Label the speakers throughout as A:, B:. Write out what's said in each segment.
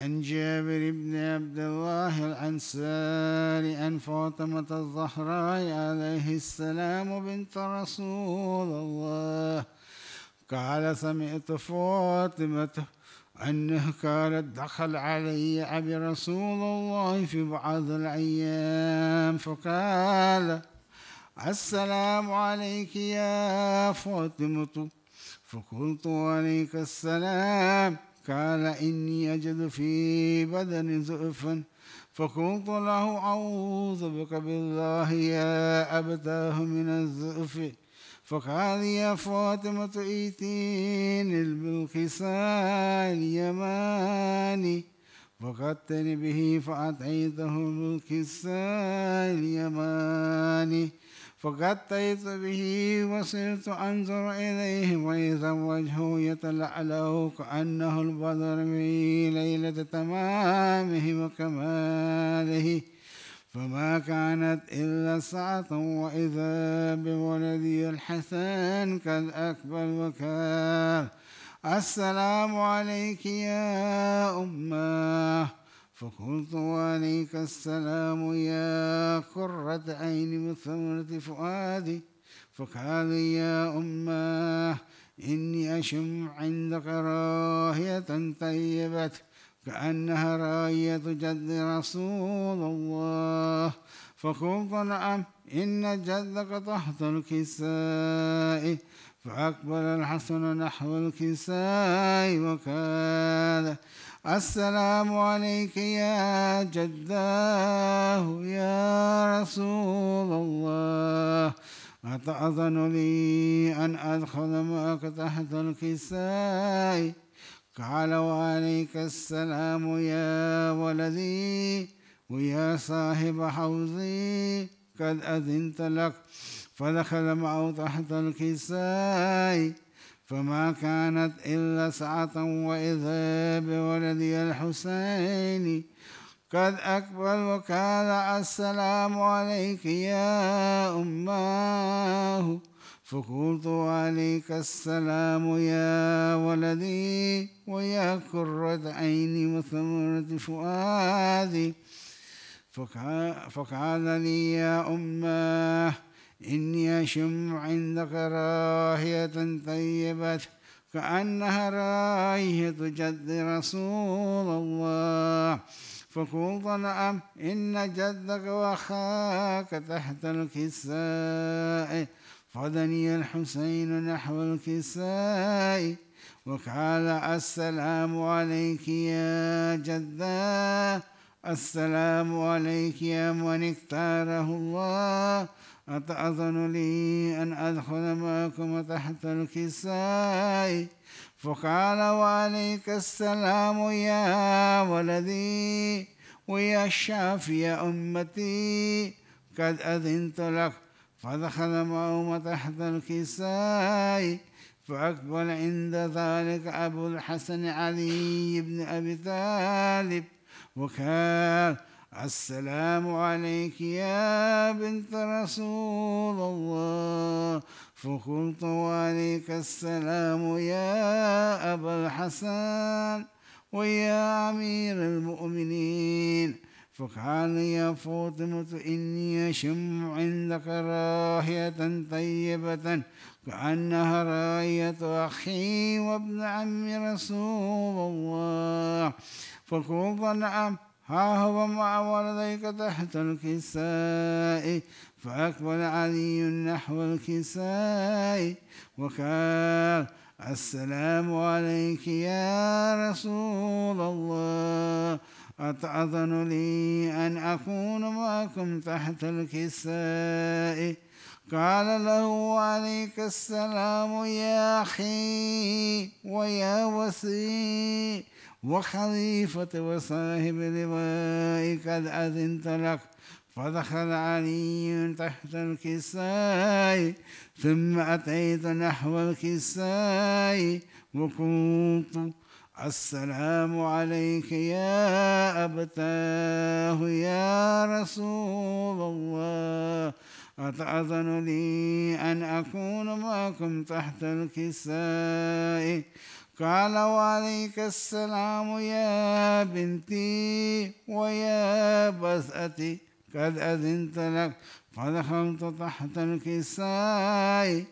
A: عن جابر بن عبد الله الأنصاري عن فاطمة الزهراء عليه السلام بنت رسول الله قال سمعت فاطمة أنه قالت دخل علي أبي رسول الله في بعض الأيام فقال السلام عليك يا فاطمة فقلت وعليك السلام قال إني أجد في بدني زؤفا فقلت له أعوذ بك بالله يا أبتاه من الزؤف فقال يا فاطمة ائتيني بالكساء اليماني فقدتني به فأتيته بالكساء اليماني فغطيت به وصرت أنظر إليه وإذا وجهه يتلألأ كأنه البدر في ليلة تمامه وكماله فما كانت إلا ساعة وإذا بولدي الحسن قد أقبل وقال السلام عليك يا أماه فقلت وعليك السلام يا قرة عيني وثمرة فؤادي فقال يا أماه إني أشم عندك راهية طيبة كأنها راية جد رسول الله فقلت نعم إن جدك تحت الكساء فأقبل الحسن نحو الكساء وقال السلام عليك يا جداه يا رسول الله أتأذن لي أن أدخل معك تحت الكساء قال وعليك السلام يا ولدي ويا صاحب حوضي قد أذنت لك فدخل معه تحت الكساء فما كانت إلا ساعة وإذا بولدي الحسين قد أقبل وقال السلام عليك يا أماه فقلت وعليك السلام يا ولدي ويا قرة عيني وثمرة فؤادي فقال لي يا أماه إني أشم عندك راهية طيبة كأنها راهية جد رسول الله فقلت نعم إن جدك وأخاك تحت الكساء فدني الحسين نحو الكساء وقال السلام عليك يا جدا السلام عليك يا من اختاره الله أتأذن لي أن أدخل معكم تحت الكساء فقال وعليك السلام يا ولدي ويا شافي أمتي قد أذنت لك فدخل معهم تحت الكساء فأقبل عند ذلك أبو الحسن علي بن أبي طالب وقال السلام عليك يا بنت رسول الله فقلت وعليك السلام يا أبا الحسن ويا أمير المؤمنين فقال يا فاطمة إني أشم عندك راهية طيبة كأنها راية أخي وابن عم رسول الله فقلت نعم ها هو مع ولديك تحت الكساء فأقبل علي نحو الكساء وقال السلام عليك يا رسول الله أتأذن لي أن أكون معكم تحت الكساء قال له عليك السلام يا أخي ويا وصي وخليفة وصاحب لواء قد أذنت لك فدخل علي تحت الكساء ثم أتيت نحو الكساء وقلت السلام عليك يا أبتاه يا رسول الله أتأذن لي أن أكون معكم تحت الكساء قال وعليك السلام يا بنتي ويا بسأتي قد أذنت لك فدخلت تحت الكساء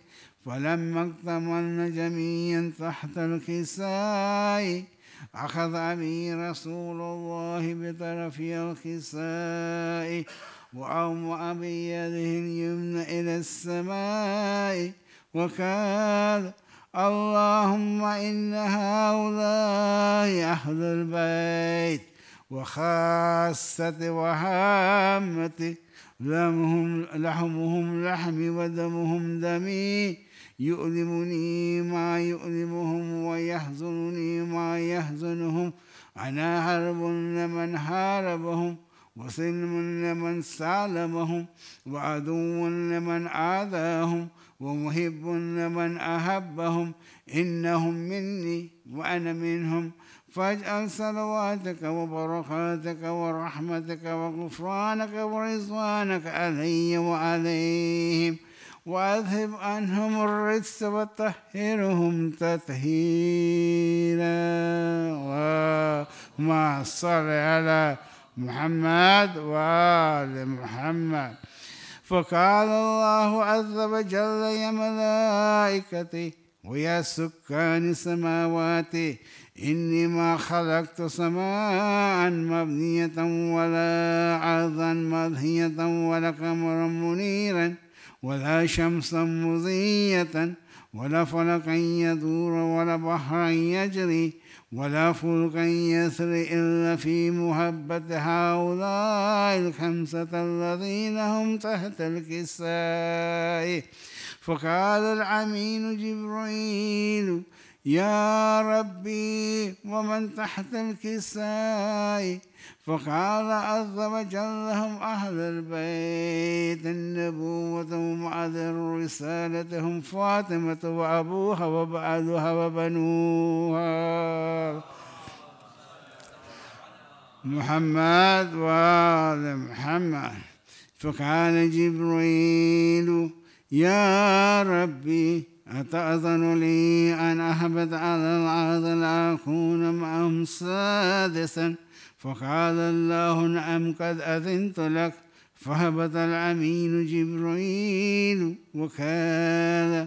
A: فلما اكتملن جميعا تحت الكساء أخذ أبي رسول الله بطرف الكساء وأومأ بيده اليمنى إلى السماء وقال اللهم إن هؤلاء أهل البيت وخاصة وهامة لحمهم لحمي ودمهم دمي يؤلمني ما يؤلمهم ويحزنني ما يحزنهم أنا حرب لمن حاربهم وسلم لمن سالمهم وعدو لمن آذاهم ومحب لمن أحبهم إنهم مني وأنا منهم فاجعل صلواتك وبركاتك ورحمتك وغفرانك ورضوانك علي وعليهم وأذهب عنهم الرجس وطهرهم تطهيرا. اللهم صل على محمد وآل محمد. فقال الله عز وجل يا ملائكتي ويا سكان سماواتي إني ما خلقت سماء مبنية ولا أرضا مضية ولا قمرا منيرا ولا شمسا مضية ولا فلكا يدور ولا بحرا يجري ولا فلكا يسري إلا في محبة هؤلاء الخمسة الذين هم تحت الكساء. فقال الأمين جبريل يا ربي ومن تحت الكساء؟ فقال عز وجل هم أهل البيت النبوة ومعذر رسالتهم فاطمة وأبوها وبعلها وبنوها محمد وآل محمد. فقال جبريل يا ربي أتأذن لي أن أهبط على الأرض لأكون معهم سادسا؟ فقال الله نعم قد أذنت لك. فهبط الأمين جبريل وقال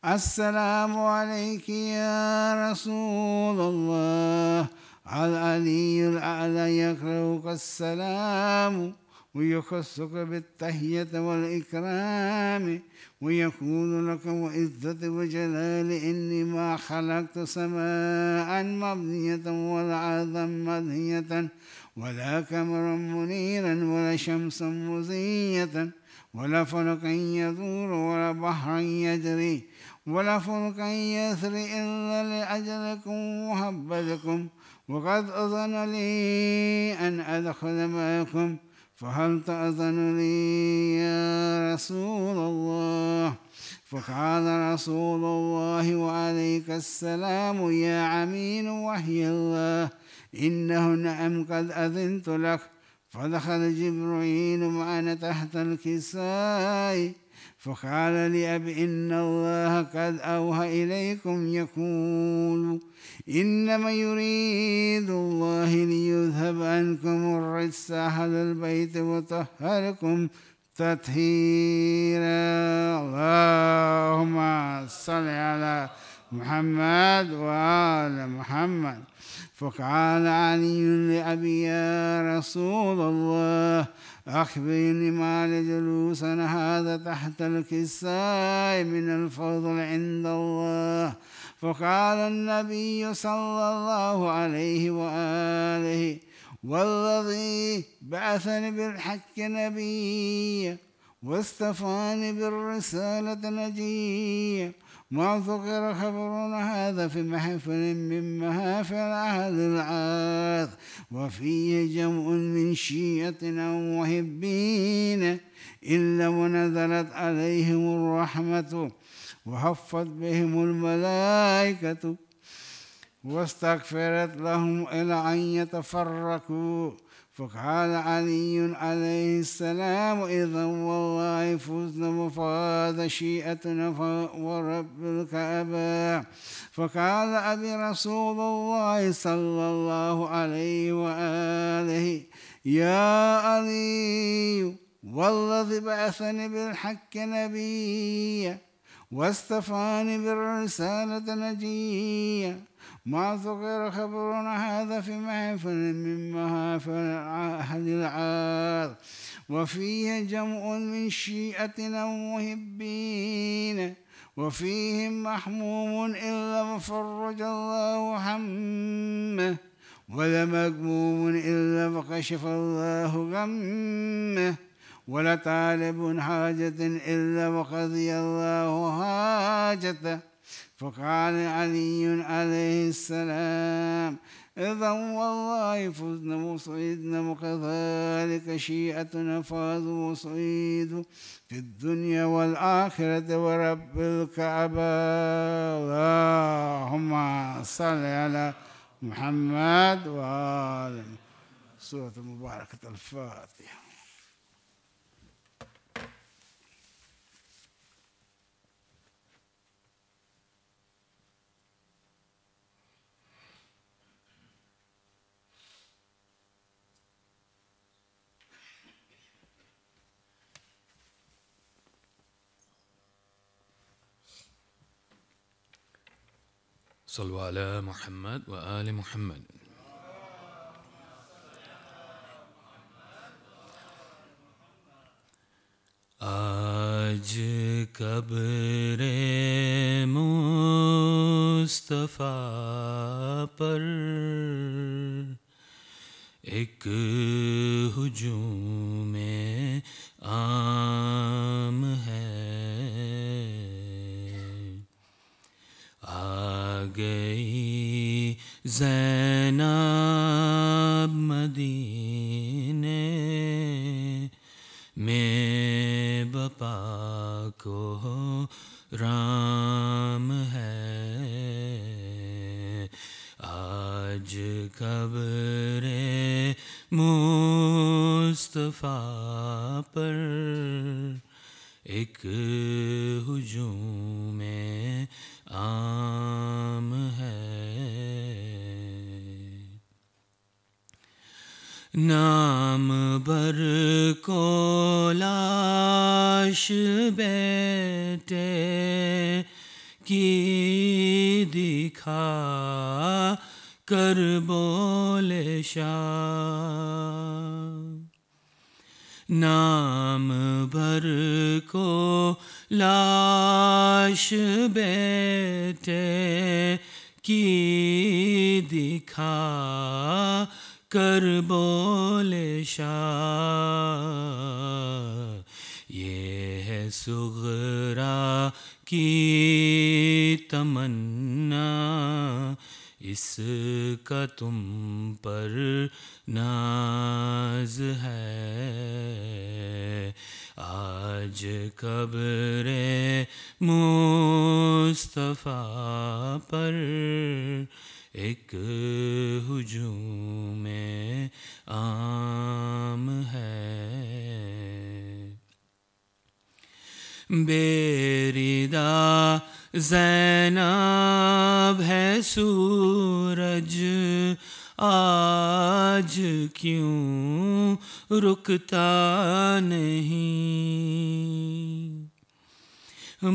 A: السلام عليك يا رسول الله. العلي الأعلى يقرأك السلام ويخصك بالتحية والإكرام ويقول لك وعزة وجلال إني ما خلقت سماء مبنية ولا أرضا مدهية ولا قمرا منيرا ولا شمسا مضية ولا فلكا يدور ولا بحرا يجري ولا فلكا يسري إلا لأجلكم ومحبتكم وقد أذن لي أن أدخل معكم فهل تأذن لي يا رسول الله؟ فقال رسول الله وعليك السلام يا عمين وحي الله إنه نعم قد أذنت لك. فدخل جبريل معنا تحت الكساء فقال لأبي إن الله قد أوحى إليكم يقول إنما يريد الله ليذهب عنكم الرجس أهل البيت وطهركم تطهيرا. اللهم صل على محمد وآل محمد. فقال علي لأبي يا رسول الله أخبرني ما لجلوسنا هذا تحت الكساء من الفضل عند الله. فقال النبي صلى الله عليه وآله والذي بعثني بالحق نبيا واصطفاني بالرسالة نجيا ما ذكر خبرنا هذا في محفل من محافل أهل العاذ وفيه جمع من شيعتنا ومحبين إلا ونزلت عليهم الرحمة وحفت بهم الملائكة واستغفرت لهم إلى أن يتفرقوا. فقال علي عليه السلام: إذا والله فزنا وفاز شيئتنا ورب الكعبة. فقال أبي رسول الله صلى الله عليه وآله: يا علي، والذي بعثني بالحق نبيا واصطفاني بالرسالة نجيا، ما ذكر خبرنا هذا في محفل من محافل أهل العار، وفيه جمع من شيعتنا محبين، وفيهم محموم إلا فرج الله همه، ولا مغموم إلا فكشف الله غمه، ولا طالب حاجة إلا وقضي الله حاجته. فقال علي عليه السلام: إذا والله فزنا وصعدنا، وكذلك شيعتنا فازوا وصعيدوا في الدنيا والآخرة ورب الكعبة. اللهم صل على محمد وآل سورة المباركة الفاتحة.
B: صلوا على محمد وآل محمد. آج قبر مصطفیٰ پر ایک ہجوم عام ہے، آ گئی زینب مدینے میں بپا کو رام ہے، آج قبر مصطفیٰ پر ایک ہجوم عام ہے، نام بر کو لاش بیٹے کی دکھا کر بولے شاہ، نام بھر کو لاش بیٹے کی دکھا کر بولے شاہ، یہ ہے صغرا کی تمنا، اس کا تم پر ناز ہے، آج قبر مصطفیٰ پر ایک ہجوم عام ہے، بے ردا زینب ہے سورج آج کیوں رکتا نہیں،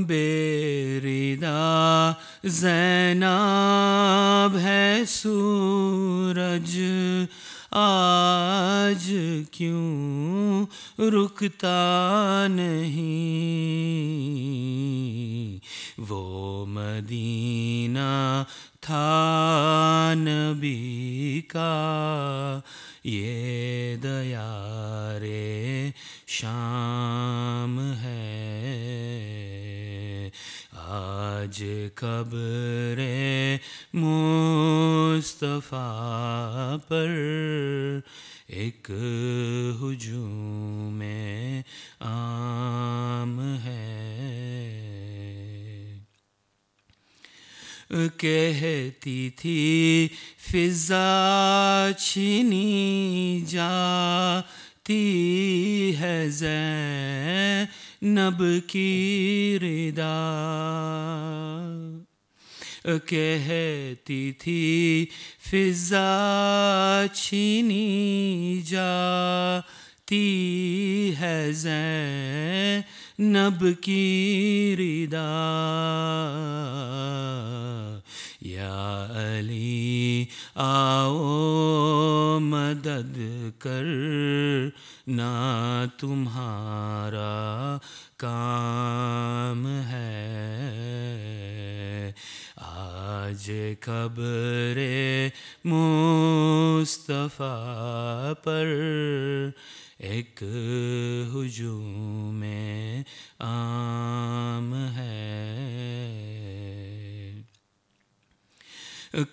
B: بے ردا زینب ہے سورج آج کیوں رکتا نہیں، وہ مدینہ تھا نبی کا، یہ دیار شام ہے، آج قبر مصطفیٰ پر ایک ہجوم عام ہے، کہتی تھی فضا چھینی جاتی ہے زینب کی ردا، کہتی تھی فضا چھینی جاتی ہے زینب کی ردا، یا علی آؤ مدد کرنا تمہارا کام ہے، آج قبر مصطفیٰ پر ایک ہجوم عام ہے،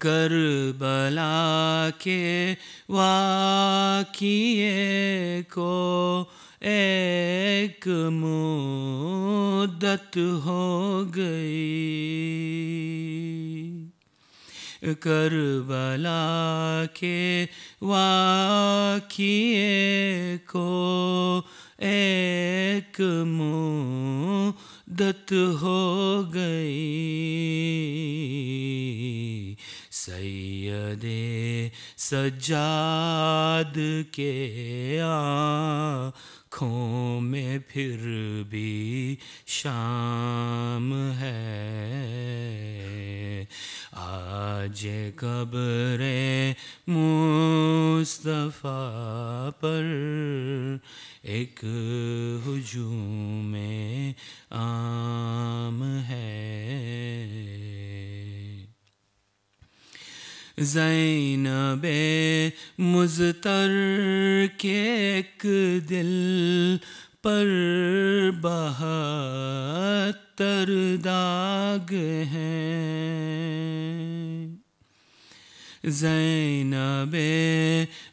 B: کربلا کے واقعے کو ایک مدت ہو گئی، کربلا کے واقعے کو ایک مدت ہو گئی، سید سجاد کے آنکھوں میں پھر بھی شام ہے، آج قبر مصطفیٰ پر ایک ہجوم عام ہے، زینب مضطر کے ایک دل پر 72 داغ ہیں، زینب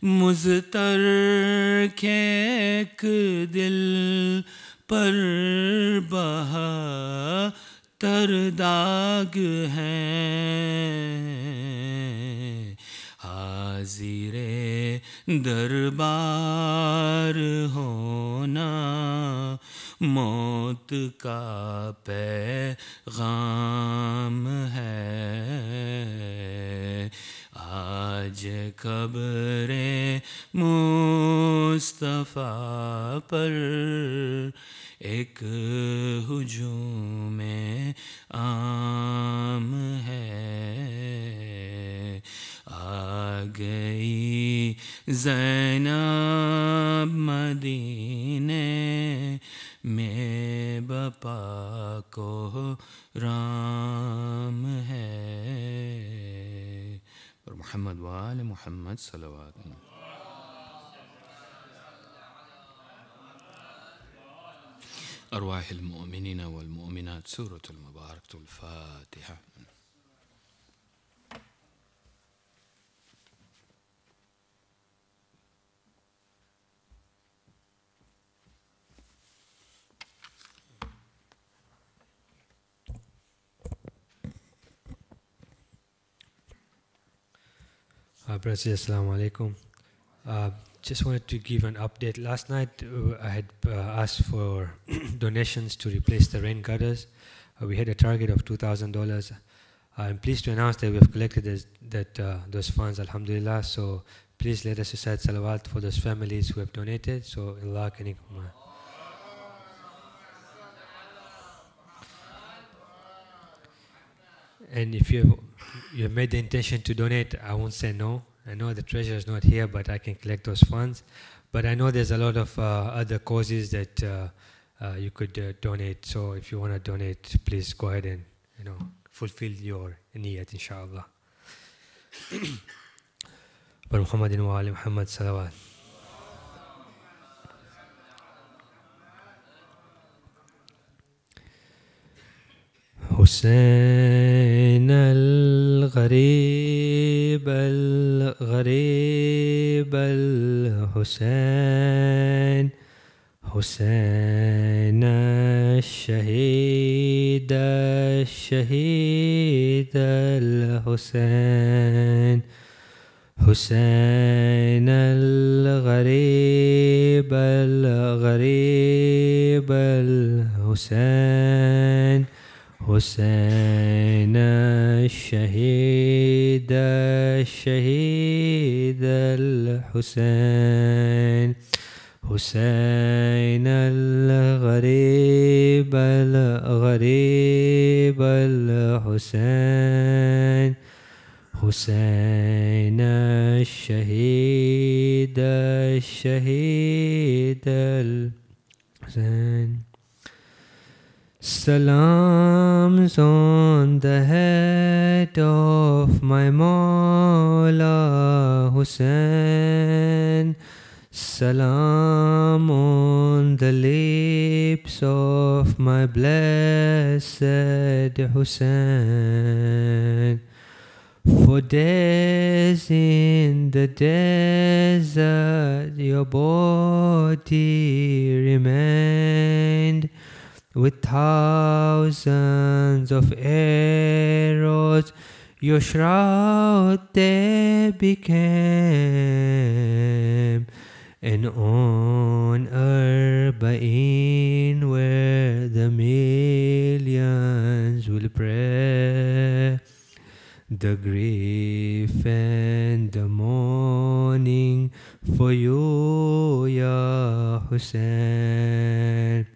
B: مضطر کے ایک دل پر 72 داغ ہیں، حاضر دربار ہونا موت کا پیغام ہے، آج قبر مصطفیٰ پر ایک ہجوم عام ہے، آ گئی زینب مدینے میں بپا کو رام ہے، اور محمد وآل محمد صلوات ارواح المؤمنین والمؤمنات سورة المبارکۃ الفاتحہ.
C: Brothers, Assalamu alaikum. Just wanted to give an update. Last night I had asked for donations to replace the rain gutters. We had a target of $2,000. I'm pleased to announce that we have collected those funds, alhamdulillah. So please let us recite salawat for those families who have donated. So Allah can. And if you have made the intention to donate, I won't say no. I know the treasurer is not here, but I can collect those funds. But I know there's a lot of other causes that you could donate. So if you want to donate, please go ahead and fulfill your niyat, inshallah. Bar Muhammadin wa ali Muhammad salawat. حسین الغریب الغریب الحسین حسين الشهيد الشهيد الحسين حسين الغريب الغريب الحسين حسين الشهيد الشهيد الحسين حسين الغريب الغريب الحسين حسين الشهيد الشهيد الحسين. Salams on the head of my Mawla Hussein. Salam on the lips of my blessed Hussein. For days in the desert your body remained, with thousands of arrows your shroud they became. And on Arbaeen where the millions will pray, the grief and the mourning for you, Ya Hussein.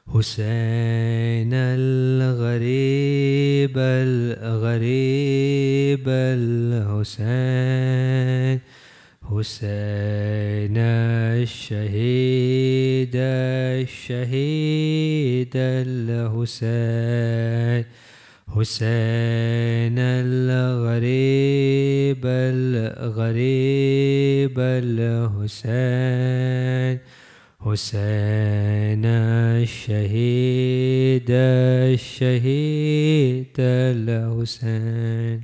C: حسين الغريب الغريب الحسين حسين الشهيد الشهيد الحسين حسين الغريب الغريب الحسين حسين الشهيد الشهيد الحسين.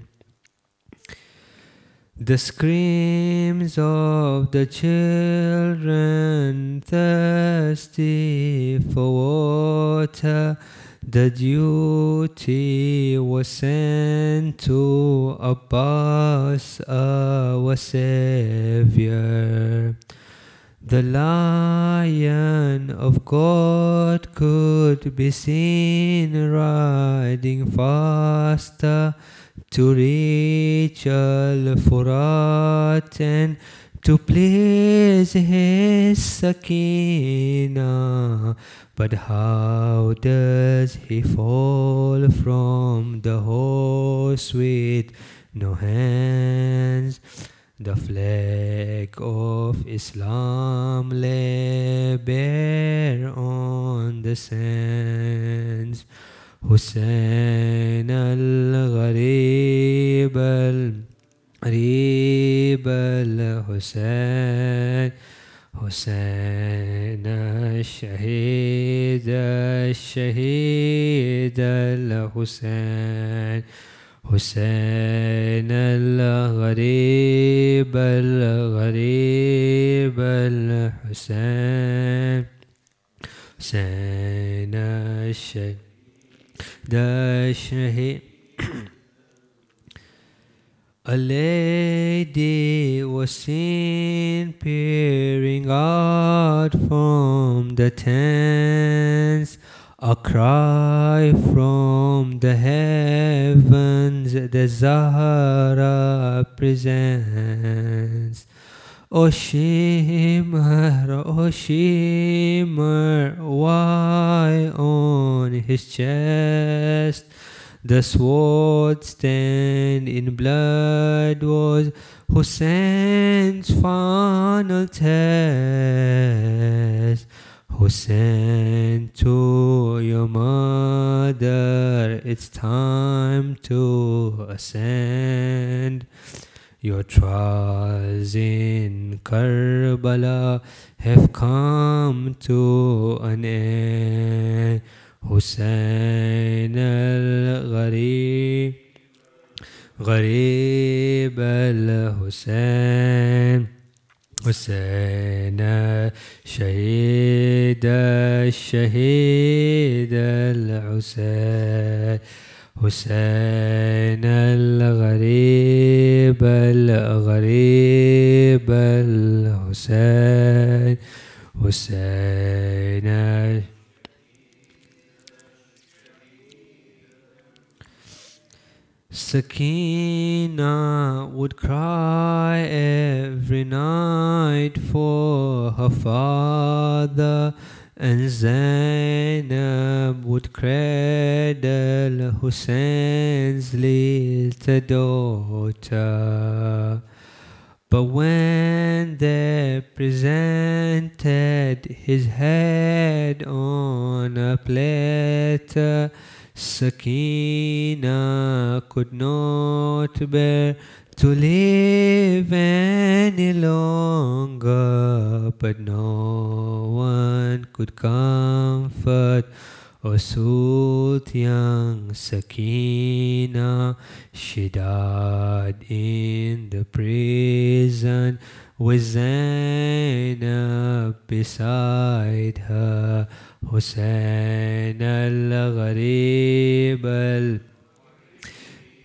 C: The screams of the children thirsty for water, the duty was sent to Abbas, our Savior. The Lion of God could be seen riding faster to reach Al-Furat and to please his Sakina. But how does he fall from the horse with no hands? The flag of Islam lay bare on the sands. Hussein al-Gharib al-Gharib al-Hussein Hussein al-Shahid al-Shahid al-Hussein حسين الغريب الغريب الحسين حسين الشهيد الشهيد. A lady was seen peering out from the tents, a cry from the heavens the Zahra presents. O shimmer, why on his chest the sword stained in blood was Hussein's final test. Hussein, to your mother, it's time to ascend. Your trials in Karbala have come to an end. Hussein al-Gharib, Gharib al-Hussein, حسين الشهيد الشهيد الحسين حسين الغريب الغريب الحسين حسين Sakina would cry every night for her father, and Zainab would cradle Hussein's little daughter. But when they presented his head on a platter, Sakina could not bear to live any longer, but no one could comfort or soothe young Sakina. She died in the prison with Zainab beside her. حسين الغريب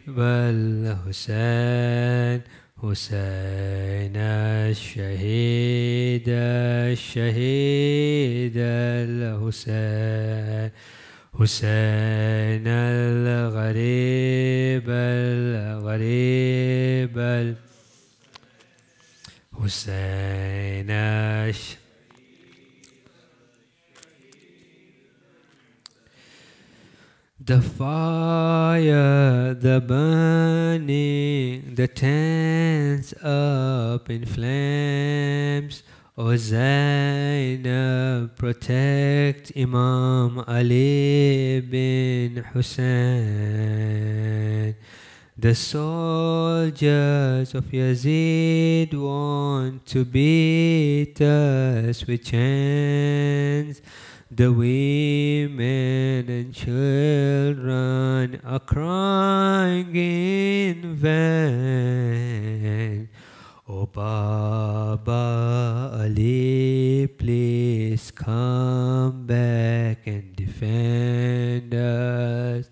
C: بل حسين حسين الشهيد الشهيد الحسين حسين الغريب الغريب حسين The fire, the burning, the tents up in flames. O Zainab, protect Imam Ali bin Hussein. The soldiers of Yazid want to beat us with chains. The women and children are crying in vain. Oh Baba Ali, please come back and defend us.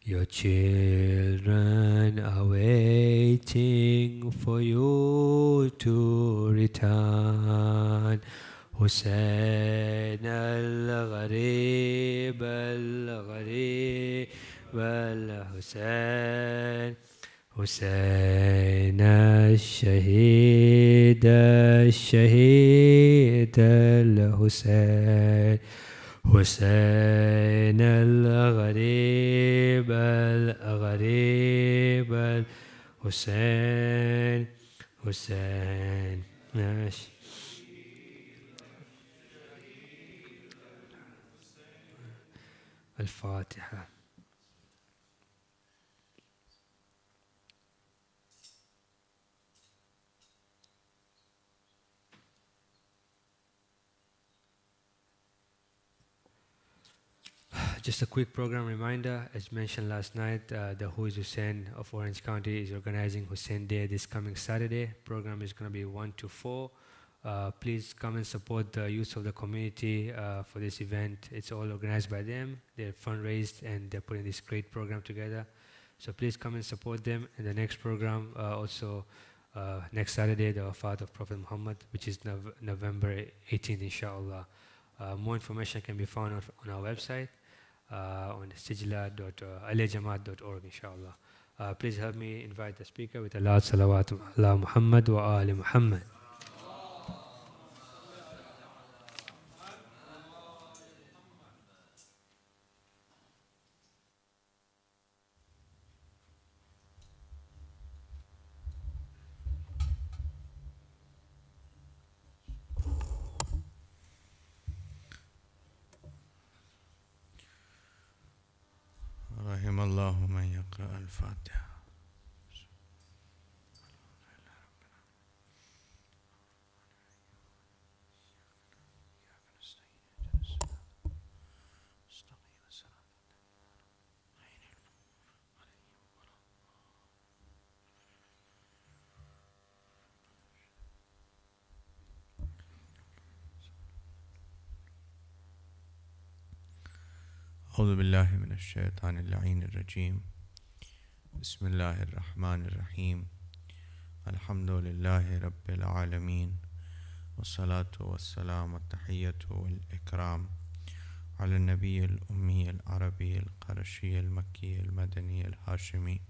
C: Your children are waiting for you to return. حسين الغريب الغريب الحسين حسين الشهيد الشهيد الحسين حسين الغريب الغريب الحسين حسين الفاتحة. Just a quick program reminder, as mentioned last night, the Who is Hussein of Orange County is organizing Hussein Day this coming Saturday. Program is going to be 1 to 4. Please come and support the youth of the community for this event. It's all organized by them. They're fundraised and they're putting this great program together. So please come and support them. And the next program, also next Saturday, the Wafat of Prophet Muhammad, which is November 18th, inshallah. More information can be found on our website, on sijla.aliyajamaat.org, inshallah. Please help me invite the speaker with a loud salawat ala Muhammad wa ali Muhammad.
A: رحم الله من يقرأ الفاتحة. أعوذ بالله من الشيطان اللعين الرجيم بسم الله الرحمن الرحيم الحمد لله رب العالمين والصلاة والسلام والتحية والإكرام على النبي الأمي العربي القرشي المكي المدني الهاشمي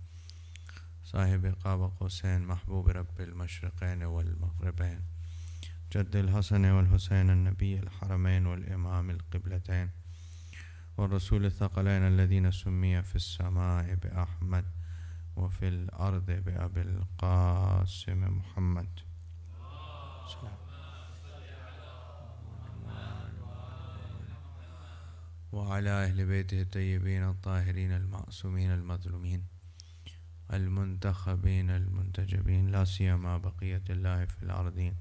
A: صاحب قاب قوسين محبوب رب المشرقين والمغربين جد الحسن والحسين النبي الحرمين والإمام القبلتين والرسول الثقلين الذين سمي في السماء بأحمد وفي الأرض بأبي القاسم محمد وعلى أهل بيته الطيبين الطاهرين المعصومين المظلومين المنتخبين المنتجبين لا سيما بقية الله في الأرضين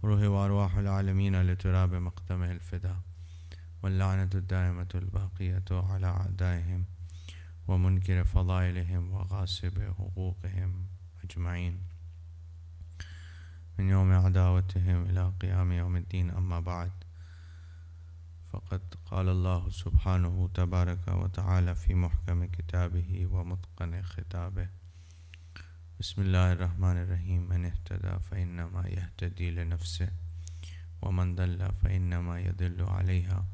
A: روح وأرواح العالمين لتراب مقدمه الفداء واللعنة الدائمة الباقية على أعدائهم ومنكر فضائلهم وغاصب حقوقهم أجمعين من يوم عداوتهم إلى قيام يوم الدين. أما بعد، فقد قال الله سبحانه تبارك وتعالى في محكم كتابه ومتقن خطابه: بسم الله الرحمن الرحيم: من اهتدى فإنما يهتدي لنفسه ومن ضل فإنما يضل عليها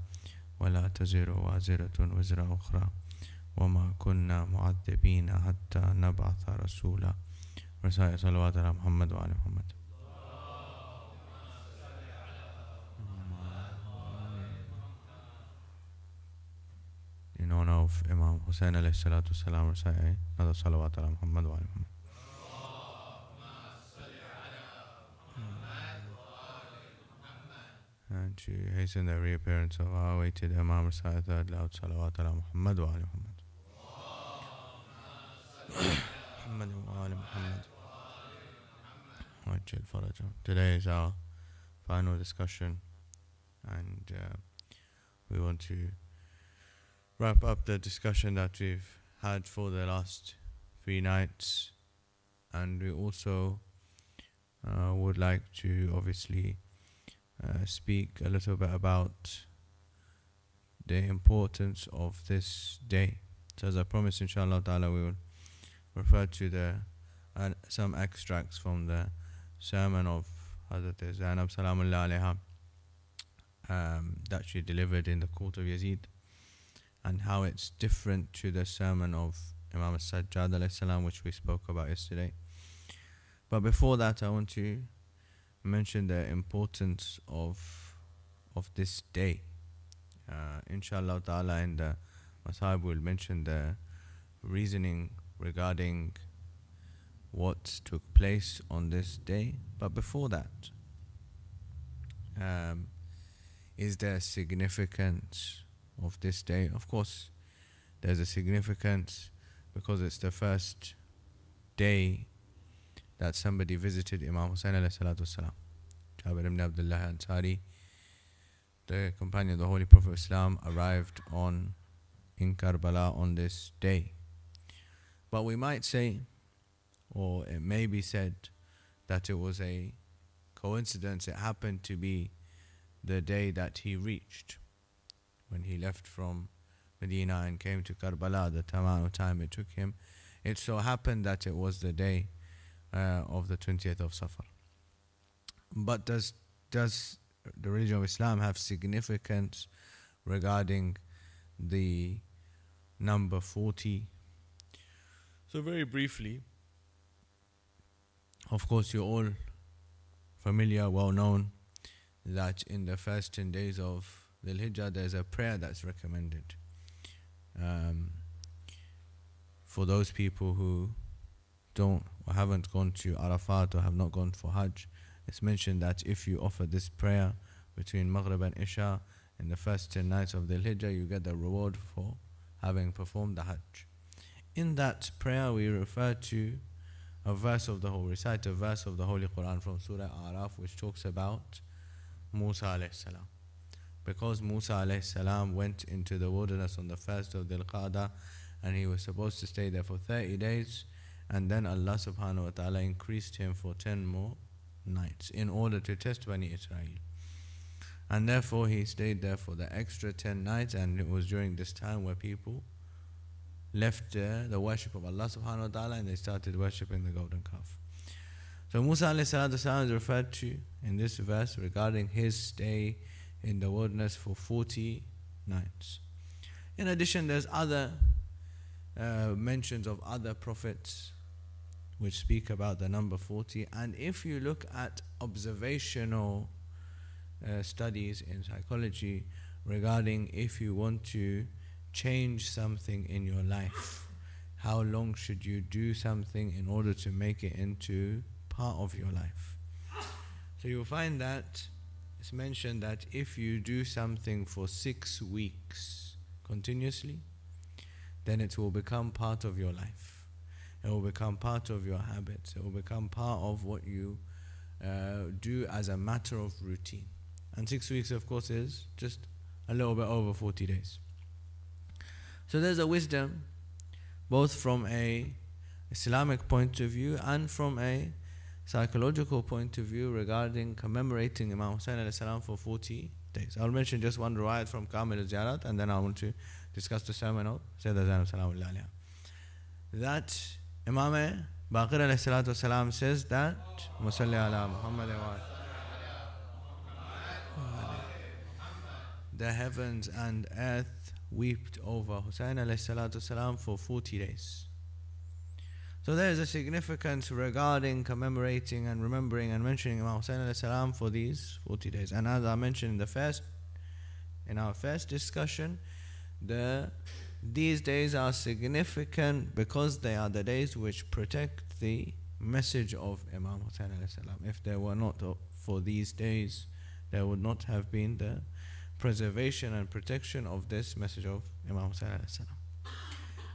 A: ولا تزر وازرة وزر أخرى وما كنا معذبين حتى نبعث رسولا. رسائل صلوات على محمد وعلى محمد. In honor of Imam Hussein alayhi salatu salam, recite another salawat ala Muhammad wa ala Muhammad. And to hasten the reappearance of our awaited Imam, recite third loud salawat ala Muhammad wa ala Muhammad. Muhammad wa ala Muhammad. Ajil farajah. Today is our final discussion, and we want to wrap up the discussion that we've had for the last 3 nights, and we also would like to obviously speak a little bit about the importance of this day. So as I promised, inshallah ta'ala, we will refer to some extracts from the sermon of Hazrat Zainab Salamullah alayha that she delivered in the court of Yazid, and how it's different to the sermon of Imam al-Sajjad alayhi salam, which we spoke about yesterday. But before that, I want to mention the importance of this day. Inshallah ta'ala, in the Masahib we'll mention the reasoning regarding what took place on this day. But before that, is there significance of this day? Of course, there's a significance because it's the first day that somebody visited Imam Hussein alayhi salatu wasalam. Jabir ibn Abdullah Ansari, the companion of the Holy Prophet of Islam, arrived in Karbala on this day. But we might say, or it may be said, that it was a coincidence. It happened to be the day that he reached. When he left from Medina and came to Karbala, the amount of time it took him, it so happened that it was the day of the 20th of Zafar. But does the religion of Islam have significance regarding the number 40? So very briefly, of course you're all familiar, well known, that in the first 10 days of the Hijjah there's a prayer that's recommended for those people who don't or haven't gone to Arafat or have not gone for Hajj. It's mentioned that if you offer this prayer between Maghrib and Isha in the first 10 nights of the Hijjah, you get the reward for having performed the Hajj. In that prayer we refer to a verse of the recite a verse of the Holy Quran from Surah Araf, which talks about Musa alayhi salam. Because Musa alayhi salam went into the wilderness on the first of Dhul Qa'dah, and he was supposed to stay there for 30 days, and then Allah subhanahu wa ta'ala increased him for 10 more nights in order to test Bani Israel. And therefore he stayed there for the extra 10 nights, and it was during this time where people left the worship of Allah subhanahu wa ta'ala and they started worshipping the golden calf. So Musa alayhi salatu wasalam is referred to in this verse regarding his stay in the wilderness for 40 nights. In addition, there's other mentions of other prophets which speak about the number 40. And if you look at observational studies in psychology regarding if you want to change something in your life, how long should you do something in order to make it into part of your life? So you'll find that it's mentioned that if you do something for 6 weeks continuously, then it will become part of your life. It will become part of your habits. It will become part of what you do as a matter of routine. And 6 weeks, of course, is just a little bit over 40 days. So there's a wisdom, both from a Islamic point of view and from a psychological point of view regarding commemorating Imam Hussain alayhi salam for 40 days. I'll mention just one riwayat from Kamil al-Ziyarat, and then I want to discuss the sermon of Sayyidah Zainab salawatullah alayha. That Imam Baqir alayhi salatu wasalam says that Musalli ala Muhammad wa the heavens and earth wept over Hussain alayhi salatu wasalam for 40 days. So there is a significance regarding commemorating and remembering and mentioning Imam Hussain alayhi salam for these 40 days. And as I mentioned in our first discussion, these days are significant because they are the days which protect the message of Imam Hussain alayhi salam. If there were not for these days, there would not have been the preservation and protection of this message of Imam Hussain alayhi salam.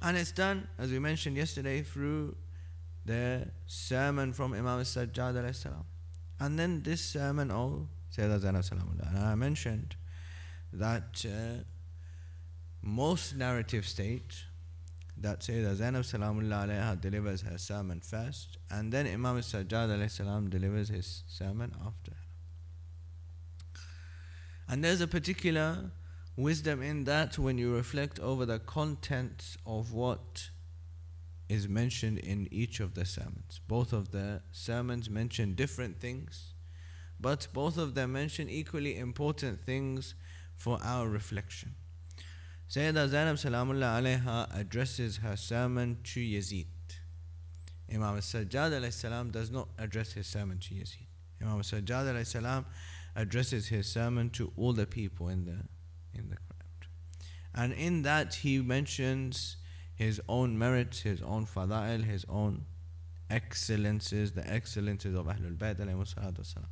A: And it's done, as we mentioned yesterday, through the sermon from Imam al-Sajjad alayhi salam. And then this sermon of Sayyidah Zainab salamullah. And I mentioned that most narratives state that Sayyidah Zainab salamullah alayha delivers her sermon first, and then Imam al-Sajjad alayhi salam delivers his sermon after. And there's a particular wisdom in that when you reflect over the contents of what is mentioned in each of the sermons. Both of the sermons mention different things, but both of them mention equally important things for our reflection. Sayyidah Zainab salamullah alayha addresses her sermon to Yazid. Imam al-Sajjad alayhi salam does not address his sermon to Yazid. Imam al-Sajjad alayhi salam addresses his sermon to all the people in the crowd. And in that he mentions his own merits, his own fada'il, his own excellences, the excellences of Ahlul Bayt alayhi salatu wasalam.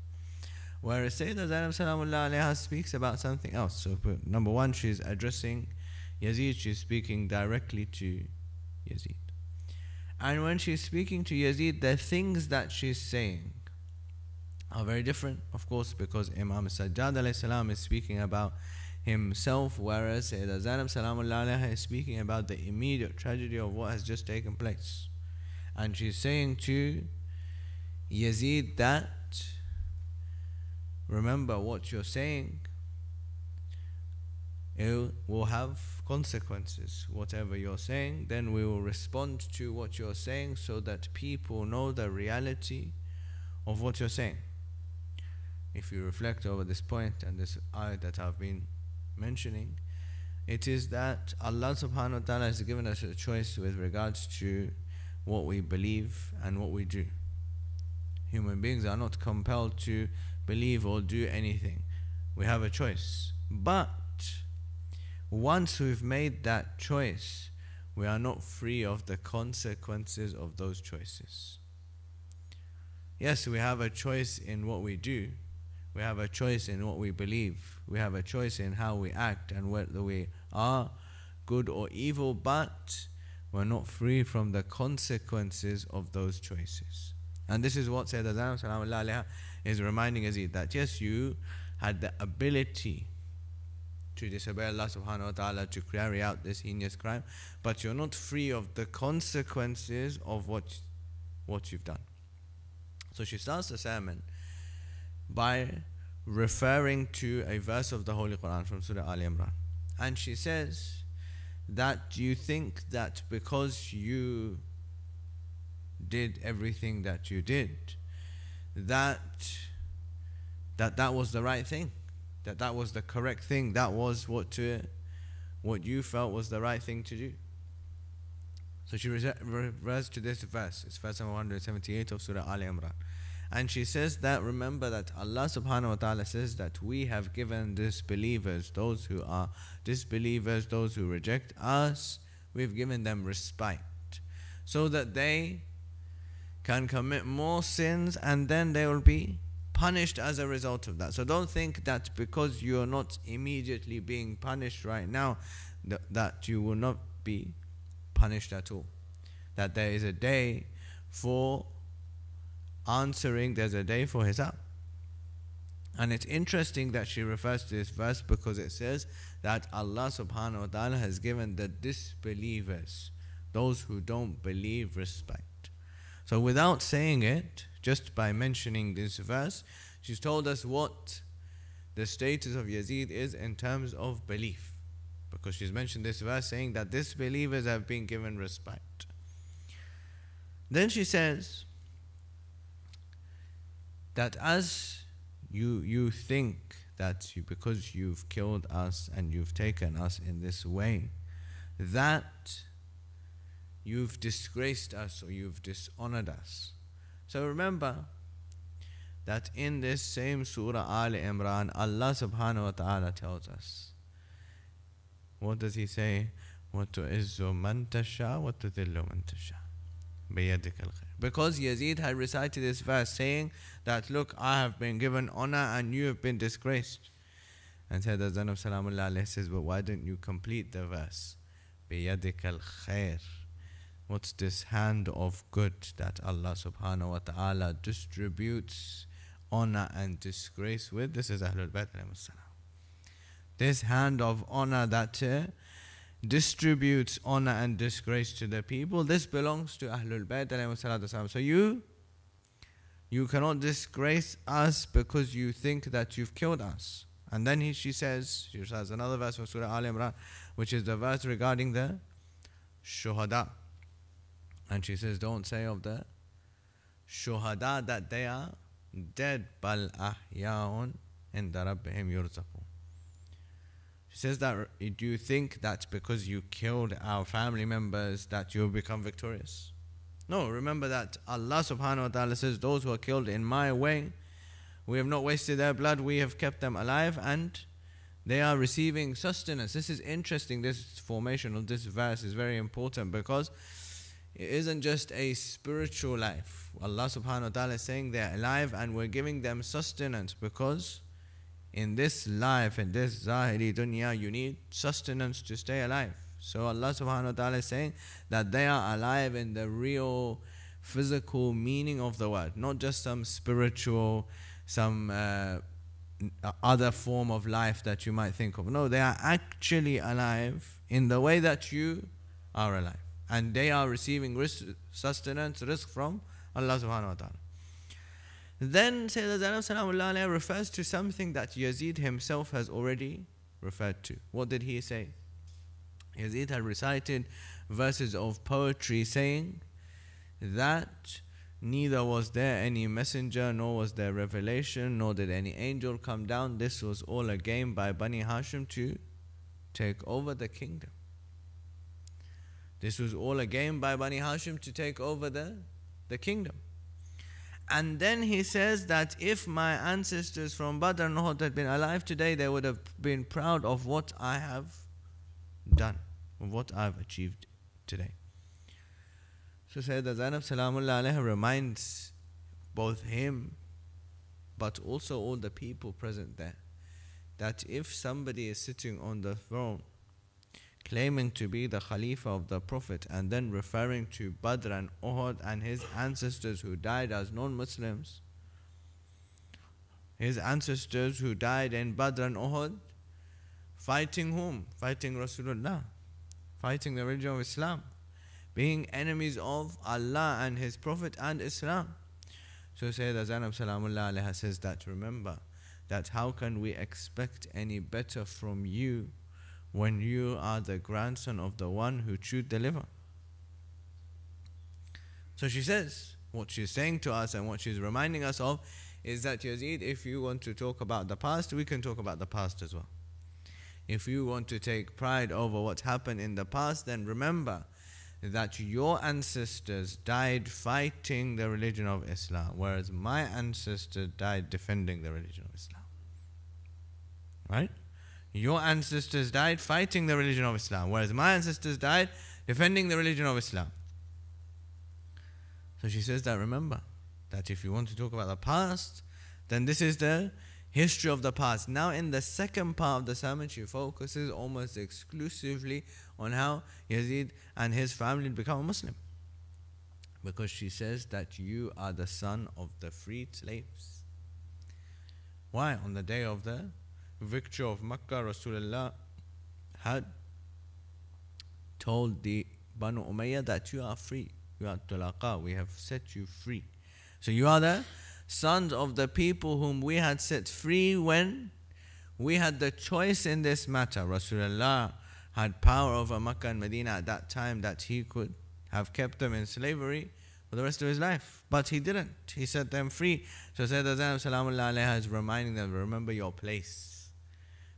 A: Whereas Sayyidah Zainab salamullah alayha speaks about something else. So number one, she's addressing Yazid, she's speaking directly to Yazid. And when she's speaking to Yazid, the things that she's saying are very different, of course, because Imam Sajjad alayhi salam is speaking about himself, whereas Sayyidah Zainab salamullah alayha is speaking about the immediate tragedy of what has just taken place. And she's saying to Yazid that, remember what you're saying, it will have consequences. Whatever you're saying, then we will respond to what you're saying so that people know the reality of what you're saying. If you reflect over this point and this ayat that I've been mentioning, it is that Allah subhanahu wa ta'ala has given us a choice with regards to what we believe and what we do. Human beings are not compelled to believe or do anything. We have a choice. But once we've made that choice, we are not free of the consequences of those choices. Yes, we have a choice in what we do. We have a choice in what we believe. We have a choice in how we act and whether we are good or evil, but we're not free from the consequences of those choices. And this is what Sayyidah Zainab salamullah alayha is reminding Yazid, that yes, you had the ability to disobey Allah subhanahu wa ta'ala, to carry out this heinous crime, but you're not free of the consequences of what you've done. So she starts the sermon by referring to a verse of the Holy Quran from Surah Al Imran. And she says that you think that because you did everything that you did, that was the right thing, that was the correct thing, that was what you felt was the right thing to do. So she refers to this verse. It's verse number 178 of Surah Al Imran. And she says that, remember that Allah subhanahu wa ta'ala says that we have given disbelievers, those who are disbelievers, those who reject us, we've given them respite, so that they can commit more sins and then they will be punished as a result of that. So don't think that because you are not immediately being punished right now, that you will not be punished at all. That there is a day for answering, there's a day for hisab. And it's interesting that she refers to this verse because it says that Allah subhanahu wa ta'ala has given the disbelievers, those who don't believe, respect. So without saying it, just by mentioning this verse, she's told us what the status of Yazid is in terms of belief, because she's mentioned this verse saying that disbelievers have been given respite. Then she says that as you think that because you've killed us and you've taken us in this way, that you've disgraced us or you've dishonored us. So remember that in this same Surah Al Imran, Allah subhanahu wa ta'ala tells us, what does He say? وَتُعِزُّ مَن تَشَاءُ وَتُذِلُّ مَن تَشَاءُ بِيَدِكَ الْخَيْرُ. Because Yazid had recited this verse saying that, look, I have been given honor and you have been disgraced. And Sayyidina Zainab Salamullah alayhi says, but why didn't you complete the verse? بِيَدِكَ الْخَيْرُ. What's this hand of good that Allah subhanahu wa ta'ala distributes honor and disgrace with? This is Ahlul Bayt alayhi salam. This hand of honor that distributes honor and disgrace to the people, this belongs to Ahlul Bayt alayhi salam. So you cannot disgrace us because you think that you've killed us. And then she says another verse from Surah Al Imran, which is the verse regarding the shuhada. And she says, don't say of the shuhada that they are dead, bal ahyaun inda rabbihim yurzaqun. She says that, do you think that because you killed our family members that you'll become victorious? No, remember that Allah subhanahu wa ta'ala says, those who are killed in my way, we have not wasted their blood, we have kept them alive and they are receiving sustenance. This is interesting. This formation of this verse is very important because it isn't just a spiritual life. Allah subhanahu wa ta'ala is saying they're alive and we're giving them sustenance, because in this life, in this zahiri dunya, you need sustenance to stay alive. So Allah subhanahu wa ta'ala is saying that they are alive in the real physical meaning of the word, not just some spiritual, some other form of life that you might think of. No, they are actually alive in the way that you are alive. And they are receiving sustenance, rizq from Allah subhanahu wa ta'ala. Then Sayyidina Zainab Salamullah alayha refers to something that Yazid himself has already referred to. What did he say? Yazid had recited verses of poetry saying that neither was there any messenger, nor was there revelation, nor did any angel come down. This was all a game by Bani Hashim to take over the kingdom. This was all a game by Bani Hashim to take over the kingdom. And then he says that if my ancestors from Badr and Uhud had been alive today, they would have been proud of what I have done, of what I have achieved today. So Sayyidina Zainab Salamullah alayha reminds both him but also all the people present there that if somebody is sitting on the throne claiming to be the Khalifa of the Prophet and then referring to Badr and Uhud and his ancestors who died as non-Muslims, his ancestors who died in Badr and Uhud, fighting whom? Fighting Rasulullah, fighting the religion of Islam, being enemies of Allah and His Prophet and Islam. So Sayyidina Zainab Salamullah alayha says that, remember that how can we expect any better from you when you are the grandson of the one who should deliver? So she says, what she's saying to us and what she's reminding us of is that Yazid, if you want to talk about the past, we can talk about the past as well. If you want to take pride over what happened in the past, then remember that your ancestors died fighting the religion of Islam, whereas my ancestors died defending the religion of Islam. Right? Your ancestors died fighting the religion of Islam, whereas my ancestors died defending the religion of Islam. So she says that remember, that if you want to talk about the past, then this is the history of the past. Now in the second part of the sermon, she focuses almost exclusively on how Yazid and his family become a Muslim. Because she says that you are the son of the freed slaves. Why? On the day of the victory of Makkah, Rasulullah had told the Banu Umayyah that you are free. You are tulaqa, we have set you free. So you are the sons of the people whom we had set free when we had the choice in this matter. Rasulullah had power over Makkah and Medina at that time that he could have kept them in slavery for the rest of his life. But he didn't. He set them free. So Sayyidah Zainab Salamullah alayha is reminding them, remember your place.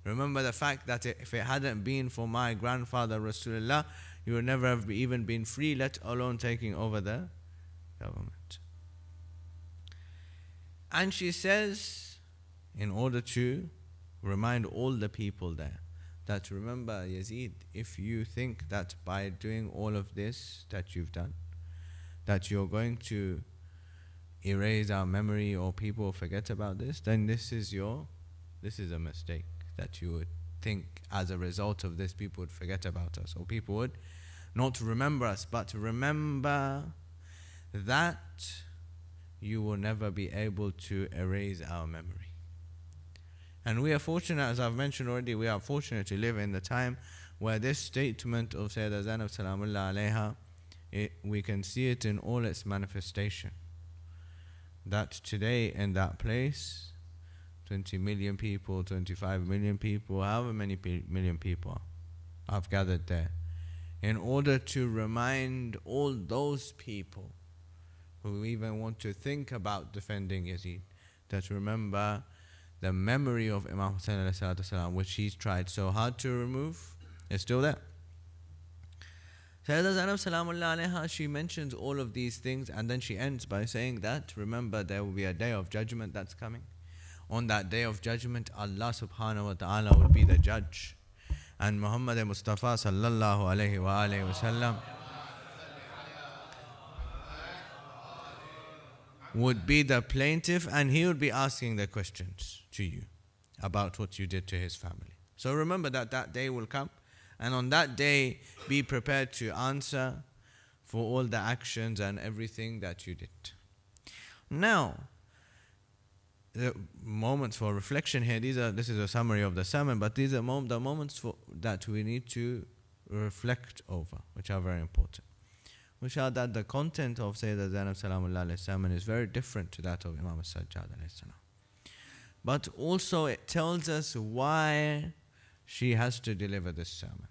A: Remember the fact that if it hadn't been for my grandfather Rasulullah, you would never have even been free, let alone taking over the government. And she says, in order to remind all the people there, that remember Yazid, if you think that by doing all of this that you've done, that you're going to erase our memory or people forget about this, then this is a mistake. That you would think as a result of this people would forget about us, or people would not remember us. But remember that you will never be able to erase our memory. And we are fortunate, as I've mentioned already, we are fortunate to live in the time where this statement of Sayyidah Zainab Salamullah alayha, we can see it in all its manifestation. That today in that place, 20 million people, 25 million people, however many million people have gathered there, in order to remind all those people who even want to think about defending Yazid, that remember the memory of Imam Hussein alayhi salatu wasalam, which he's tried so hard to remove, is still there. Sayyidah Zainab Salamullah alayha, she mentions all of these things, and then she ends by saying that remember there will be a day of judgment that's coming. On that day of judgment, Allah subhanahu wa ta'ala will be the judge. And Muhammad Mustafa sallallahu alayhi wa alayhi wa sallam would be the plaintiff, and he would be asking the questions to you about what you did to his family. So remember that that day will come, and on that day be prepared to answer for all the actions and everything that you did. Now, the moments for reflection here, this is a summary of the sermon, but these are the moments that we need to reflect over, which are very important. Which are that the content of Sayyidah Zainab Salamullah alayhi sermon is very different to that of Imam al-Sajjad alayhi salam. But also it tells us why she has to deliver this sermon.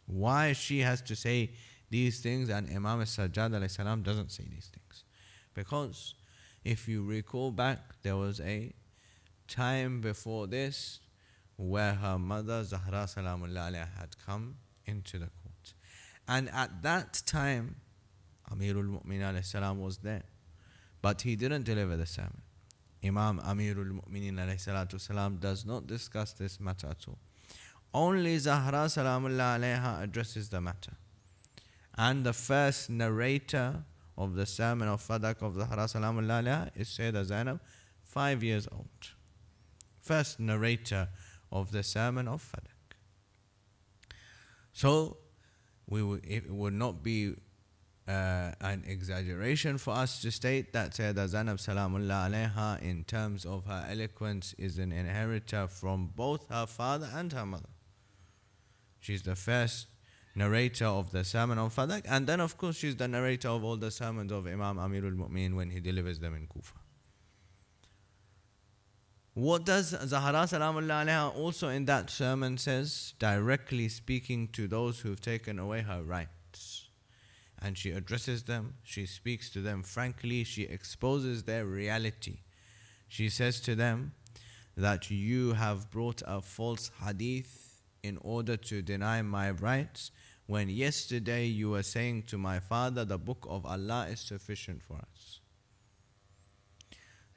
A: Why she has to say these things and Imam al-Sajjad alayhi salam doesn't say these things. Because if you recall back, there was a time before this where her mother Zahra Salamullah alayha had come into the court. And at that time, Amirul Mu'minin alayhi salam was there. But he didn't deliver the sermon. Imam Amirul Mu'minin alayhi salatu salam does not discuss this matter at all. Only Zahra Salamullah alayha addresses the matter. And the first narrator of the sermon of Fadak of Zahra Salamullah alayha is Sayyidah Zainab, 5 years old. First narrator of the sermon of Fadak. So, it would not be an exaggeration for us to state that Sayyidah Zainab Salamullah alayha, in terms of her eloquence, is an inheritor from both her father and her mother. She's the first narrator of the sermon of Fadak, and then of course she's the narrator of all the sermons of Imam Amirul Mu'minin when he delivers them in Kufa. What does Zahra Salamullah Alaiha also in that sermon says? Directly speaking to those who've taken away her rights. And she addresses them, she speaks to them frankly, she exposes their reality. She says to them that you have brought a false hadith in order to deny my rights, when yesterday you were saying to my father, the book of Allah is sufficient for us.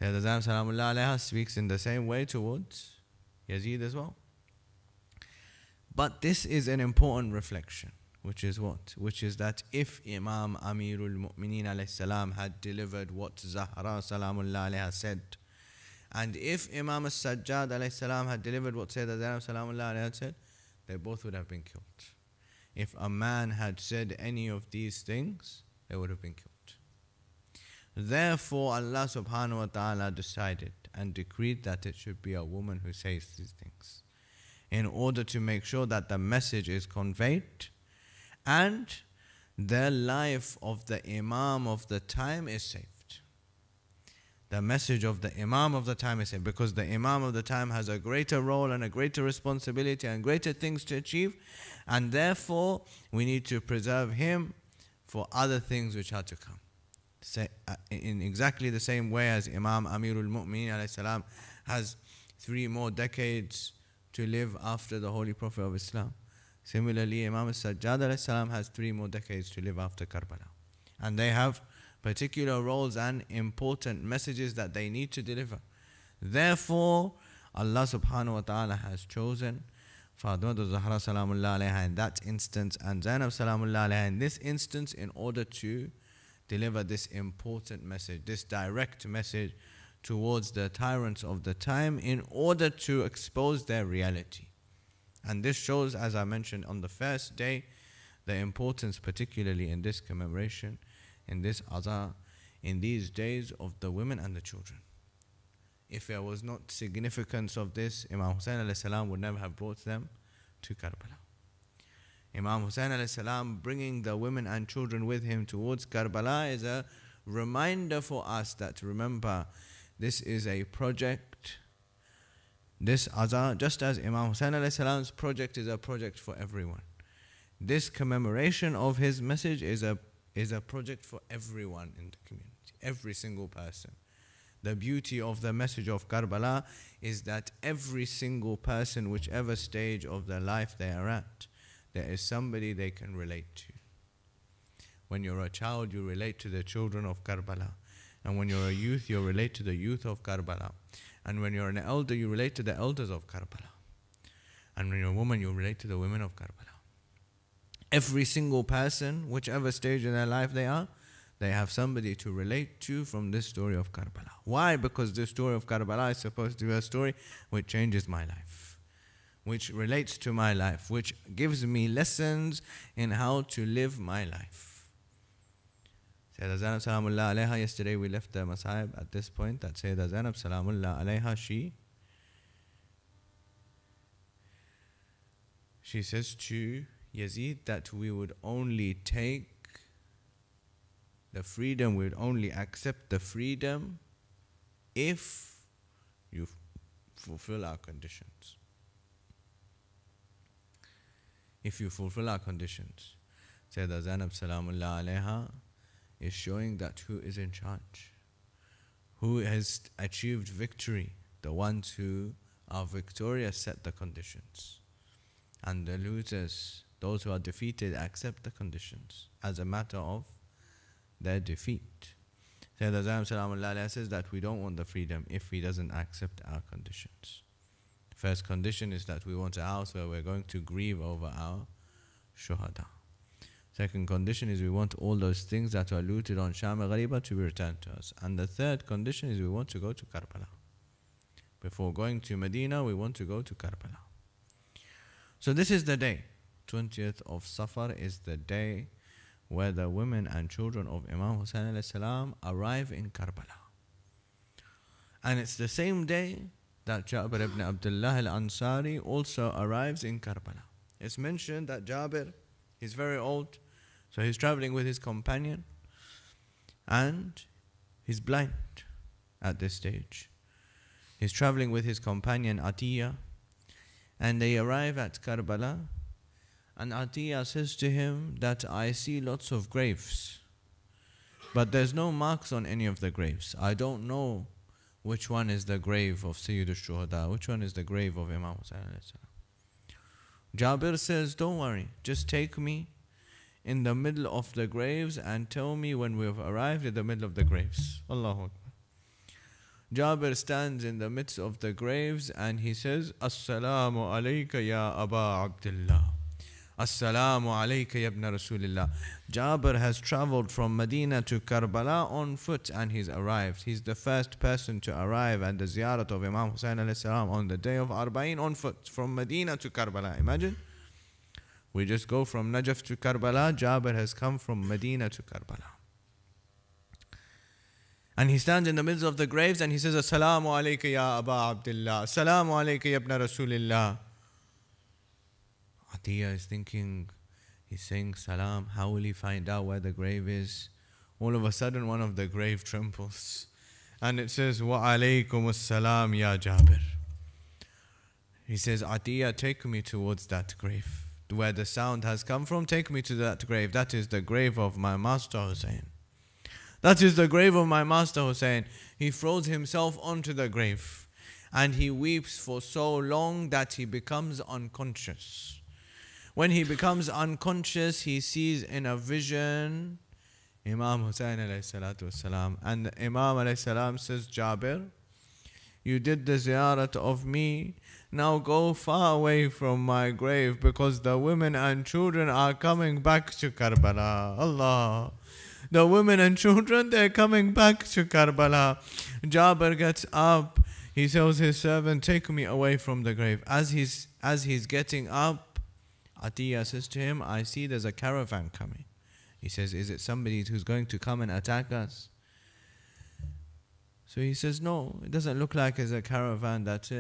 A: Sayyida Zainab Salamullah Alaiha speaks in the same way towards Yazid as well. But this is an important reflection, which is what? Which is that if Imam Amirul Mu'mineen alayhi salam had delivered what Zahra Salamullah Alaiha said, and if Imam As-Sajjad alayhi salam had delivered what Sayyida Zainab Salamullah Alaiha said, they both would have been killed. If a man had said any of these things, they would have been killed. Therefore, Allah subhanahu wa ta'ala decided and decreed that it should be a woman who says these things, in order to make sure that the message is conveyed and the life of the Imam of the time is saved. The message of the Imam of the time is saved, because the Imam of the time has a greater role and a greater responsibility and greater things to achieve, and therefore we need to preserve him for other things which are to come. In exactly the same way as Imam Amirul Mu'mineen alayhi salam has 3 more decades to live after the Holy Prophet of Islam, similarly Imam As-Sajjad alayhi salam has 3 more decades to live after Karbala, and they have particular roles and important messages that they need to deliver. Therefore, Allah subhanahu wa ta'ala has chosen Fatima Zahra Salamullah Alaiha in that instance and Zainab Salamullah Alaiha in this instance, in order to deliver this important message, this direct message towards the tyrants of the time, in order to expose their reality. And this shows, as I mentioned on the first day, the importance, particularly in this commemoration, in this Aza, in these days, of the women and the children. If there was not significance of this, Imam Hussein alayhi salam would never have brought them to Karbala. Imam Hussein alayhi salam bringing the women and children with him towards Karbala is a reminder for us that, remember, this is a project. This Aza, just as Imam Hussein alayhi salam's project is a project for everyone, this commemoration of his message is a project for everyone in the community, every single person. The beauty of the message of Karbala is that every single person, whichever stage of their life they are at, there is somebody they can relate to. When you're a child, you relate to the children of Karbala. And when you're a youth, you relate to the youth of Karbala. And when you're an elder, you relate to the elders of Karbala. And when you're a woman, you relate to the women of Karbala. Every single person, whichever stage in their life they are, they have somebody to relate to from this story of Karbala. Why? Because this story of Karbala is supposed to be a story which changes my life, which relates to my life, which gives me lessons in how to live my life. Sayyida Zainab Salamullah Alaiha, yesterday we left the Masahib at this point, that Sayyida Zainab Salamullah Alaiha, she says to Yazid that we would only take the freedom, we would only accept the freedom if you fulfill our conditions. If you fulfill our conditions. Sayyida Zainab Salamullah Alaiha is showing that who is in charge, who has achieved victory. The ones who are victorious set the conditions, and the losers, those who are defeated, accept the conditions as a matter of their defeat. Sayyida Zainab Salamullah Alaiha says that we don't want the freedom if he doesn't accept our conditions. First condition is that we want a house where we're going to grieve over our shuhada. Second condition is we want all those things that are looted on Sham al-Ghariba to be returned to us. And the third condition is we want to go to Karbala. Before going to Medina, we want to go to Karbala. So this is the day. 20th of Zafar is the day where the women and children of Imam Hussein alayhi salam arrive in Karbala. And it's the same day that Jabir ibn Abdullah al-Ansari also arrives in Karbala. It's mentioned that Jabir is very old, so he's traveling with his companion, and he's blind at this stage. He's traveling with his companion Atiyah, and they arrive at Karbala, and Atiyah says to him that I see lots of graves, but there's no marks on any of the graves. I don't know which one is the grave of Sayyid al-Shuhada, which one is the grave of Imam Hussain alayhi salam. Jabir says, don't worry, just take me in the middle of the graves and tell me when we have arrived at the middle of the graves. Allahu Akbar. Jabir stands in the midst of the graves and he says, Assalamu alayka ya Aba Abdullah. Assalamu alayka ya ibn Rasulillah. Jabir has traveled from Medina to Karbala on foot and he's arrived. He's the first person to arrive at the ziyarat of Imam Hussain alayhi salam on the day of Arbaeen on foot from Medina to Karbala. Imagine. We just go from Najaf to Karbala. Jabir has come from Medina to Karbala. And he stands in the middle of the graves and he says, Assalamu alayka ya Aba Abdullah. Assalamu alayka ya ibn Rasulillah. Atiyah is thinking, he's saying salam, how will he find out where the grave is? All of a sudden one of the grave trembles and it says, Wa alaykum as-salam ya Jabir. He says, Atiyah, take me towards that grave. Where the sound has come from, take me to that grave. That is the grave of my master Hussein. That is the grave of my master Hussein. He throws himself onto the grave and he weeps for so long that he becomes unconscious. When he becomes unconscious, he sees in a vision Imam Hussain alayhi salatu wasalam. And Imam alayhi salam says, Jabir, you did the ziyarat of me. Now go far away from my grave because the women and children are coming back to Karbala. Allah. The women and children, they're coming back to Karbala. Jabir gets up. He tells his servant, take me away from the grave. As he's getting up, Atiyah says to him, I see there's a caravan coming. He says, is it somebody who's going to come and attack us? So he says, no, it doesn't look like it's a caravan that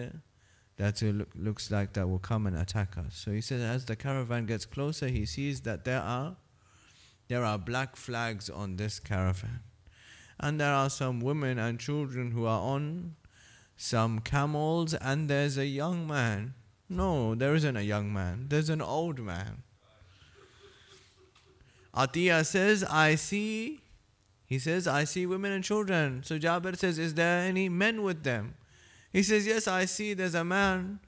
A: looks like that will come and attack us. So he says, as the caravan gets closer, he sees that there are black flags on this caravan. And there are some women and children who are on some camels, and there's a young man. No, there isn't a young man. There's an old man. Atiyah says, I see women and children. So Jabir says, is there any men with them? He says, yes, I see there's a man.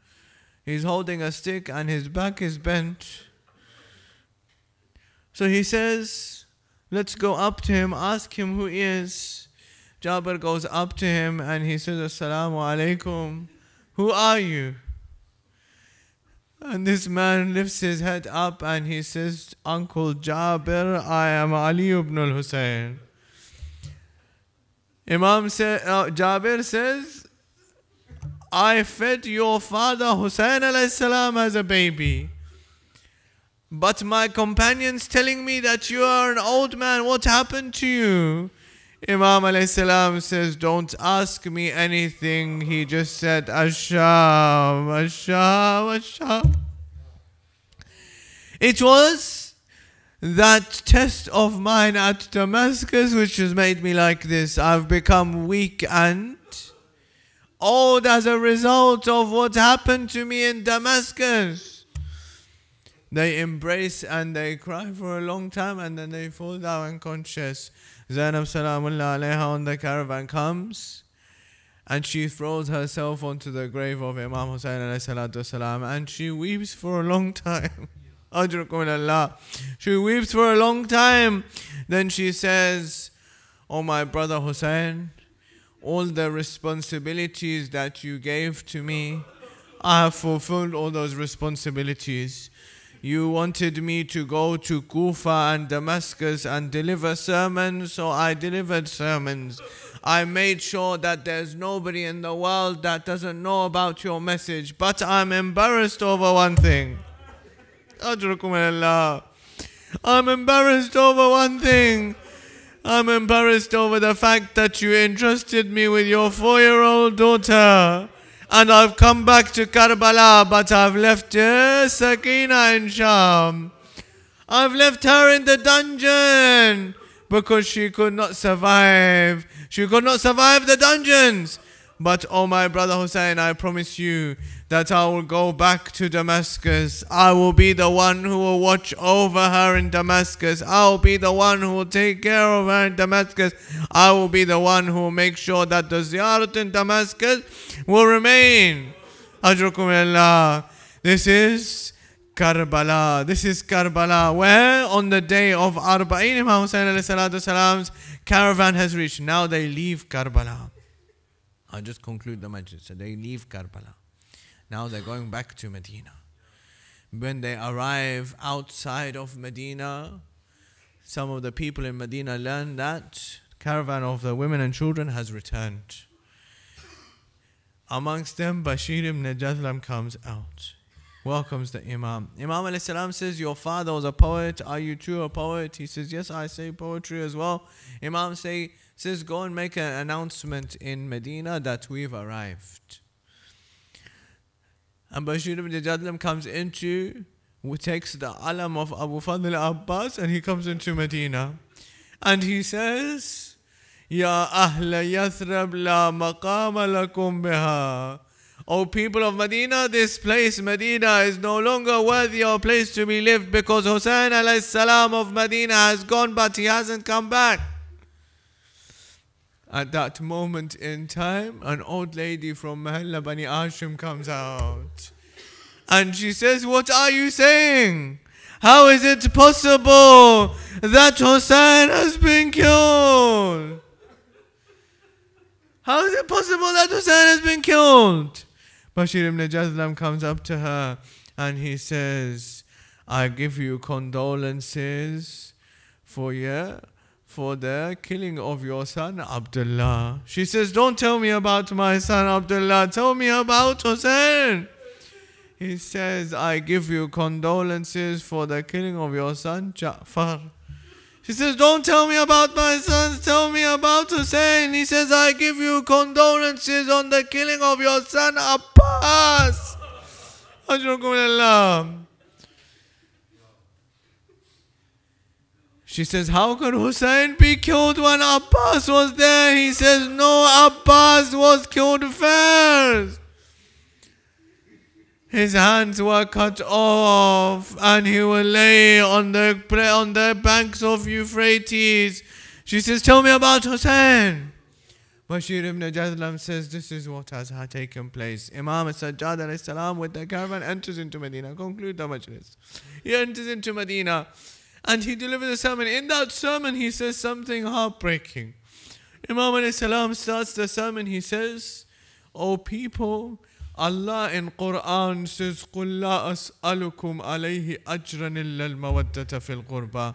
A: He's holding a stick and his back is bent. So he says, let's go up to him, ask him who he is. Jabir goes up to him and he says, Assalamu alaikum. Who are you? And this man lifts his head up and he says, Uncle Jabir, I am Ali ibn al-Hussein. Jabir says, I fed your father Hussein alayhi salam as a baby. But my companion's telling me that you are an old man. What happened to you? Imam alayhi salam says, don't ask me anything. He just said, Asham, Asham, Asham. It was that test of mine at Damascus which has made me like this. I've become weak and old as a result of what happened to me in Damascus. They embrace and they cry for a long time and then they fall down unconscious. Zainab Salamullah alayha on the caravan comes and she throws herself onto the grave of Imam Hussain alayhi salatu salam and she weeps for a long time. Ajrukum Allah. She weeps for a long time. Then she says, oh my brother Hussain, all the responsibilities that you gave to me, I have fulfilled all those responsibilities. You wanted me to go to Kufa and Damascus and deliver sermons, so I delivered sermons. I made sure that there's nobody in the world that doesn't know about your message. But I'm embarrassed over one thing. Ajrukum Allah. I'm embarrassed over one thing. I'm embarrassed over the fact that you entrusted me with your 4-year-old daughter. And I've come back to Karbala, but I've left Sakina in Sham. I've left her in the dungeon because she could not survive. She could not survive the dungeons. But oh my brother Hussein, I promise you that I will go back to Damascus. I will be the one who will watch over her in Damascus. I will be the one who will take care of her in Damascus. I will be the one who will make sure that the ziyarat in Damascus will remain. Ajrukum Allah. This is Karbala. This is Karbala, where on the day of Arbaeen, Imam Hussein alayhi salatu salam's caravan has reached. Now they leave Karbala. I'll just conclude the majlis. So they leave Karbala. Now they're going back to Medina. When they arrive outside of Medina, some of the people in Medina learn that caravan of the women and children has returned. Amongst them, Bashir ibn Jadlam comes out, welcomes the Imam. Imam alayhi salam says, your father was a poet. Are you too a poet? He says, yes, I say poetry as well. Imam says, go and make an announcement in Medina that we've arrived. And Bashir ibn Jadlam comes into, who takes the alam of Abu Fadl Abbas, and he comes into Medina. And he says, Ya Ahla Yathrib la maqama lakum biha. O people of Medina, this place, Medina, is no longer worthy of a place to be lived, because Hussein alayhi salam of Medina has gone, but he hasn't come back. At that moment in time, an old lady from Mahalla Bani Hashim comes out. And she says, what are you saying? How is it possible that Hussein has been killed? How is it possible that Hussein has been killed? Bashir ibn Jadlam comes up to her and he says, I give you condolences for the killing of your son Abdullah. She says, don't tell me about my son Abdullah, tell me about Hussein. He says, I give you condolences for the killing of your son Jafar. She says, don't tell me about my sons, tell me about Hussein. He says, I give you condolences on the killing of your son Abbas. Ajrukum. She says, how could Hussein be killed when Abbas was there? He says, no, Abbas was killed first. His hands were cut off and he will lay on the banks of Euphrates. She says, tell me about Hussein. Bashir ibn Jadlam says, this is what has taken place. Imam Sajjad alayhi salam with the caravan enters into Medina. Conclude the majlis. He enters into Medina and he delivers a sermon. In that sermon he says something heartbreaking. Imam alayhi salam starts the sermon. He says, O people, Allah in Quran says, قُلْ لَا أَسْأَلُكُمْ عَلَيْهِ أَجْرًا إِلَّا الْمَوَدَّةَ فِي الْقُرْبَى.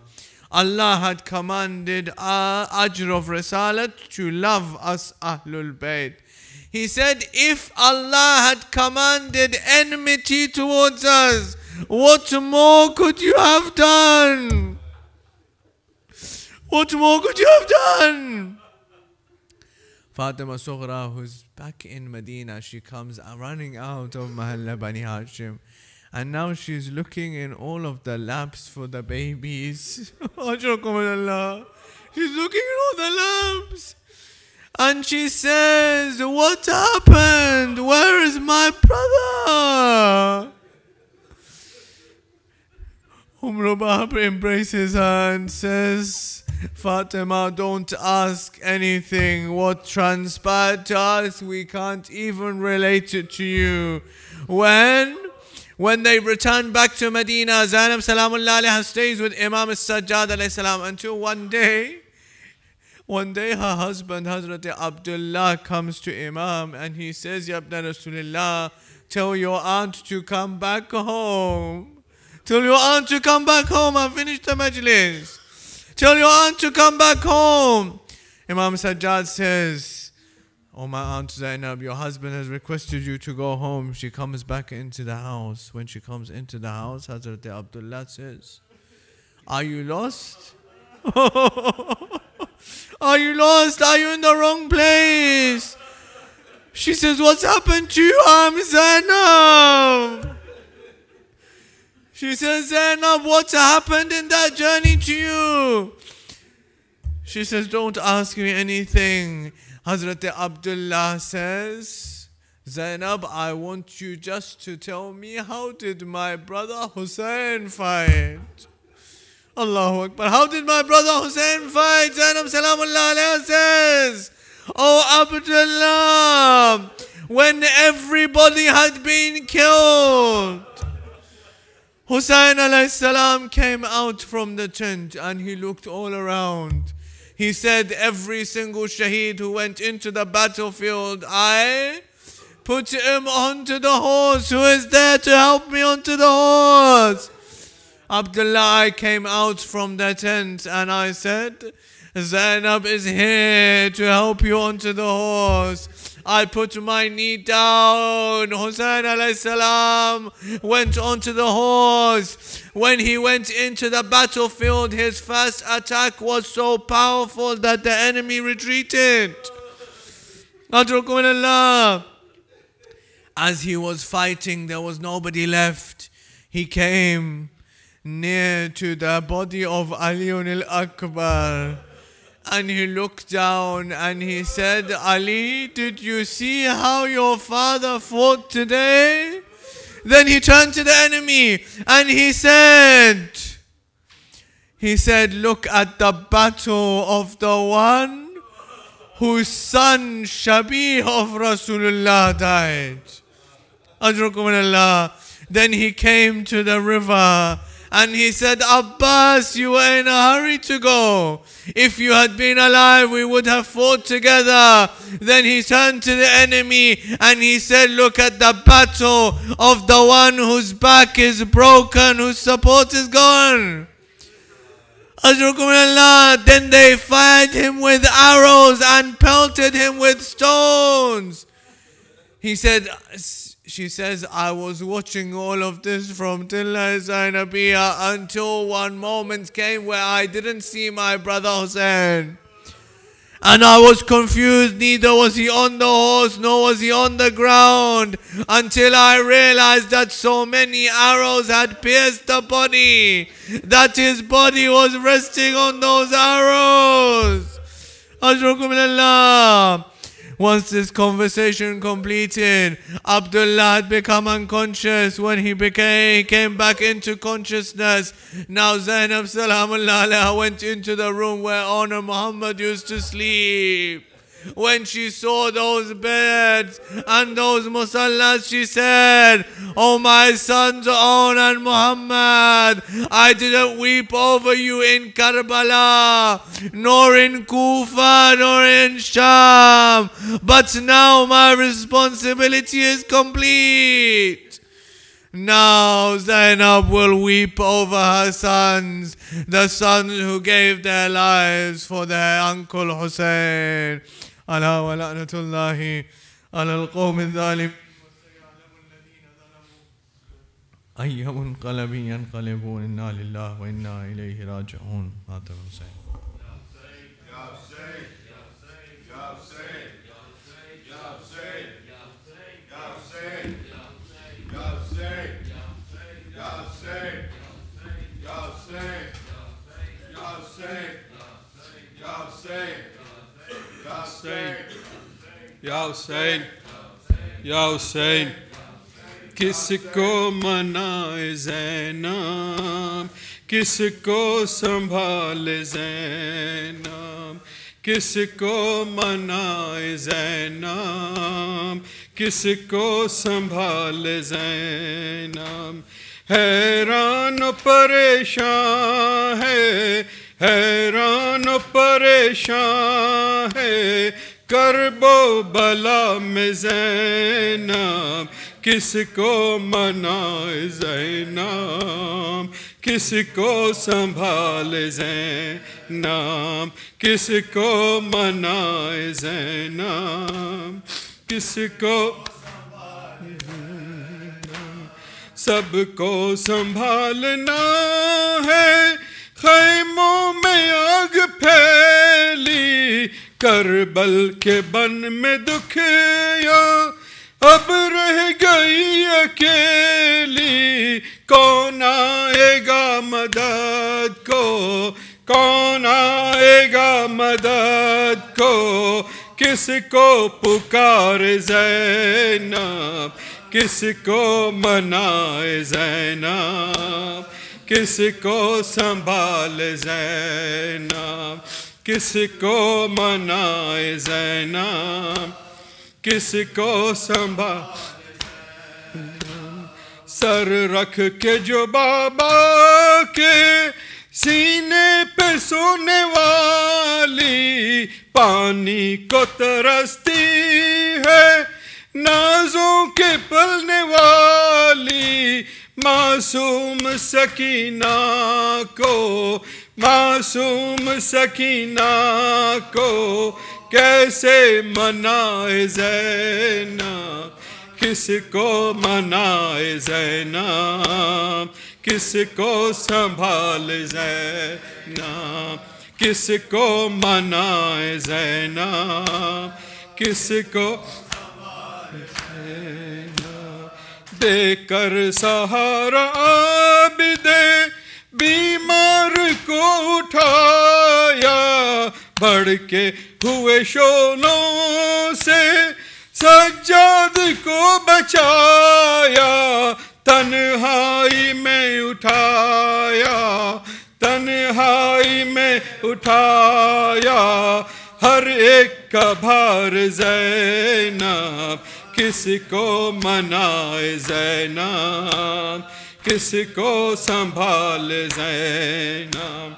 A: Allah had commanded ajr of risalat to love us Ahlul Bayt. He said, if Allah had commanded enmity towards us, what more could you have done? What more could you have done? Fatima Sughra, who's back in Medina, she comes running out of Mahalla Bani Hashim. And now she's looking in all of the laps for the babies. She's looking in all the laps. And she says, what happened? Where is my brother? Bahab embraces her and says, Fatima, don't ask anything. What transpired to us, we can't even relate it to you. When they return back to Medina, Zainab Salamullah alayha stays with Imam Sajjad alayhi salam until one day her husband Hazrat Abdullah comes to Imam and he says, Ya Ibn Rasulullah, tell your aunt to come back home. Tell your aunt to come back home. I finished the majlis. Tell your aunt to come back home. Imam Sajjad says, oh my aunt Zainab, your husband has requested you to go home. She comes back into the house. When she comes into the house, Hazrat Abdullah says, are you lost? Are you lost? Are you in the wrong place? She says, what's happened to you, Zainab? She says, Zainab, what's happened in that journey to you? She says, don't ask me anything. Hazrat Abdullah says, Zainab, I want you just to tell me, how did my brother Hussein fight? Allahu Akbar. How did my brother Hussein fight? Zainab Salamullah alayha says, Oh Abdullah, when everybody had been killed, Hussein alayhi salam came out from the tent and he looked all around. He said, every single shaheed who went into the battlefield, I put him onto the horse. Who is there to help me onto the horse? Abdullah, I came out from the tent and I said, Zainab is here to help you onto the horse. I put my knee down. Hussein alayhi salam went onto the horse. When he went into the battlefield, his first attack was so powerful that the enemy retreated. As he was fighting, there was nobody left. He came near to the body of Ali al-Akbar. And he looked down and he said, Ali, did you see how your father fought today? Then he turned to the enemy and he said, look at the battle of the one whose son Shabih of Rasulullah died. Ajrukum. Then he came to the river and he said, Abbas, you were in a hurry to go. If you had been alive, we would have fought together. Then he turned to the enemy and he said, look at the battle of the one whose back is broken, whose support is gone. Then they fired him with arrows and pelted him with stones. She says, I was watching all of this from Tilla Zainabiyya until one moment came where I didn't see my brother Hussein. And I was confused, neither was he on the horse nor was he on the ground, until I realized that so many arrows had pierced the body, that his body was resting on those arrows. Ajrukum. Once this conversation completed, Abdullah had become unconscious. When he came back into consciousness, now Zainab Salamullah alayha went into the room where Honor Muhammad used to sleep. When she saw those beds and those musallas, she said, Oh my sons Aun and Muhammad, I didn't weep over you in Karbala, nor in Kufa, nor in Sham, but now my responsibility is complete. Now Zainab will weep over her sons, the sons who gave their lives for their uncle Hussein. ألا ولعنة الله على القوم الظالمين وسيعلم الذين ظلموا أي منقلب ينقلبون إنا لله وإنا إليه راجعون. مات الحسين.
D: या हुसैन या हुसैन किसको मनाए ज़ैनब, किसको संभाले ज़ैनब, किसको मनाए ज़ैनब, किसको संभाले ज़ैनब। हैरान परेशान है, हैरान परेशान है, करबो बला में ज़ैनब, किसको मनाए ज़ैनब, किसको संभाले ज़ैनब, किसको मनाए ज़ैनब, किसको सबको संभालना है। खैमों में आग फैली, करबल के बन में दुखिया अब रह गई अकेली। कौन आएगा मदद को, कौन आएगा मदद को, کس کو پکارے زینب کس کو منائے زینب کس کو سنبھال زینب کس کو منائے زینب کس کو سنبھال سر رکھ کے جو بابا کے سینے پہ سونے والی پانی کو ترستی ہے نازوں کے پلنے والی معصوم سکینہ کو کیسے منائے زینب کس کو منائے زینب کس کو سنبھال زینب کس کو منائے زینب کس کو دے کر سہارا عابد بیمار کو اٹھایا بڑھ کے ہوئے شولوں سے سجاد کو بچایا تنہائی میں اٹھایا ہر ایک کا بھار زینب کس کو منائے زینب کس کو سنبھال زینب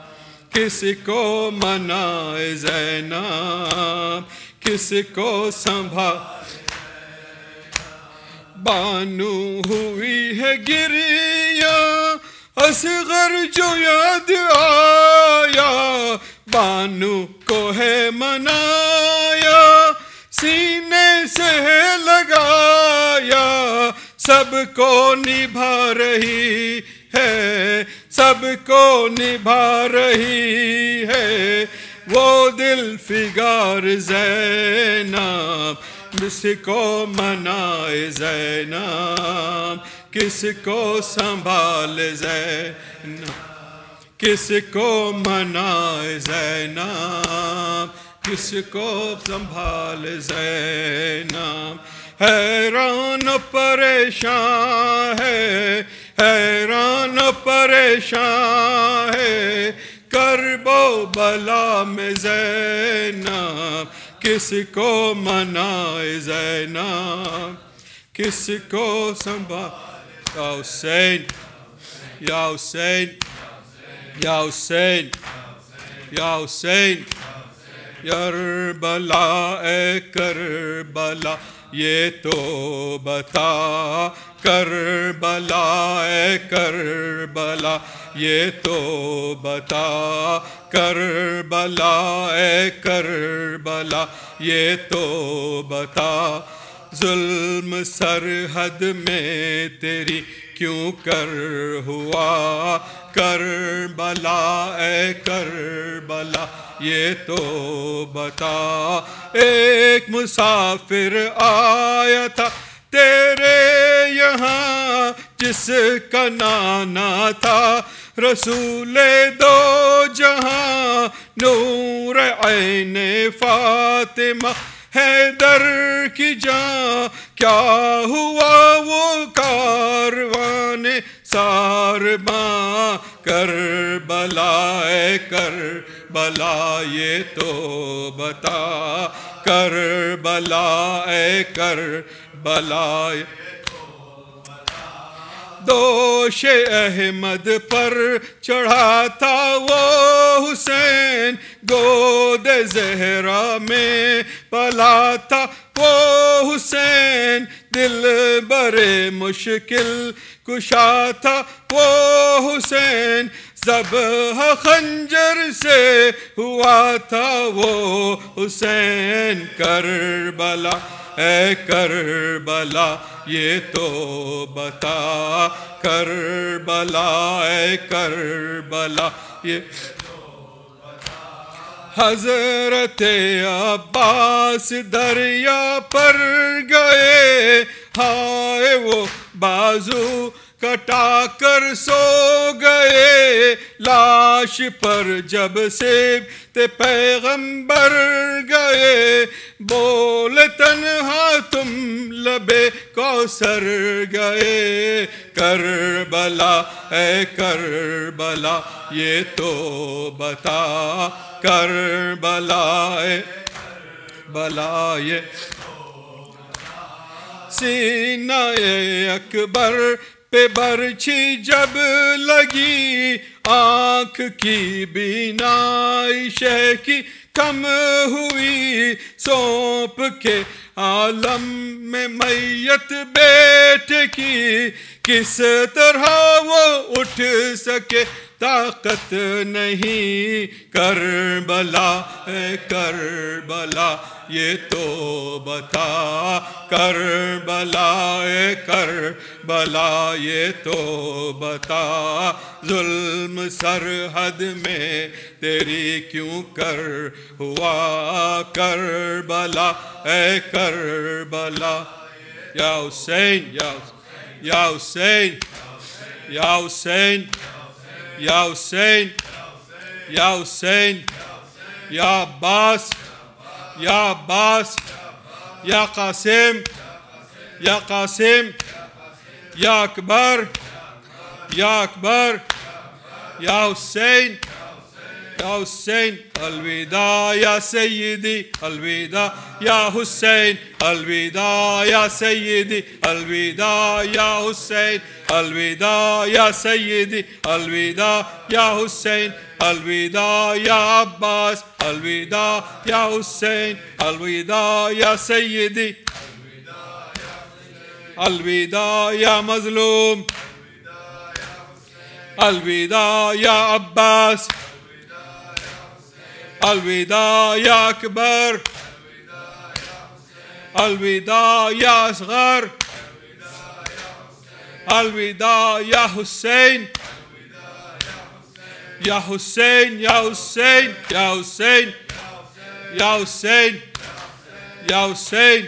D: کس کو منائے زینب کس کو سنبھال بانو ہوئی ہے گریا اصغر جو یاد آیا بانو کو ہے منایا سینے سے ہے لگایا سب کو نبھا رہی ہے وہ دل فگار زینب کس کو منائے زینب کس کو سنبھال زینب کس کو منائے زینب کس کو سنبھال زینب حیران و پریشان ہے کرب و بلا میں زینب کس کو منائے زینب کس کو سنبھال یا حسین یا حسین یا حسین یا حسین کربلا اے کربلا یہ تو بتا کربلا اے کربلا یہ تو بتا کربلا اے کربلا یہ تو بتا ظلم سرحد میں تیری کیوں کر ہوا کربلا اے کربلا یہ تو بتا ایک مسافر آیا تھا تیرے یہاں جس کا نانا تھا رسول دو جہاں نور عین فاطمہ حیدر کی جان کیا ہوا وہ کاروان سارباں کربلا اے کربلا یہ تو بتا کربلا اے کربلا دوش احمد پر چڑھا تھا وہ حسین گود زہرا میں پلا تھا وہ حسین دل برے مشکل کشا تھا وہ حسین ذبح خنجر سے ہوا تھا وہ حسین کربلا اے کربلا یہ تو بتا کربلا اے کربلا یہ حضرت عباس دریا پر گئے ہائے وہ بازو کٹا کر سو گئے لاش پر جب سے پیغمبر گئے بولے تنہا تم لبے کوثر گئے کربلا اے کربلا یہ تو بتا کربلا اے بلا یہ سینہ اکبر پہ برچھی جب لگی آنکھ کی بینائی شے کی کم ہوئی سونپ کے عالم میں میت بیٹے کی کس طرح وہ اٹھ سکے طاقت نہیں کربلا اے کربلا یہ تو بتا کربلا اے کربلا یہ تو بتا ظلم سرحد میں تیری کیوں کر ہوا کربلا اے کربلا یا حسین یا حسین یا حسین یا حسین یا حسین یا عباس یا عباس یا قاسم یا قاسم یا اکبر یا اکبر یا حسین یا حسین الوداع یا سیدی الوداع یا حسین الوداع یا سیدی الوداع یا حسین الوداع یا سیدی الوداع یا حسین الوداع یا عباس الوداع یا حسین الوداع یا سیدی الوداع یا مظلوم الوداع یا عباس الوداع یا اکبر الوداع یا اصغر الوداع یا حسین یا حسین یا حسین یا حسین یا حسین یا حسین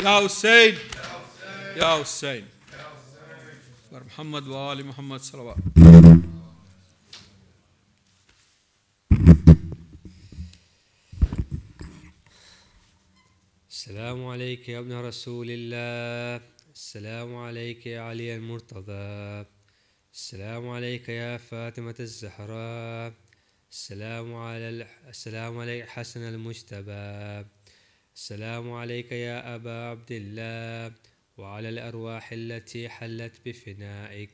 D: یا حسین یا حسین محمد و آل محمد صلوات
C: السلام عليك يا ابن رسول الله السلام عليك يا علي المرتضى السلام عليك يا فاطمة الزهراء السلام عليك حسن المجتبى السلام عليك يا أبا عبد الله وعلى الأرواح التي حلت بفنائك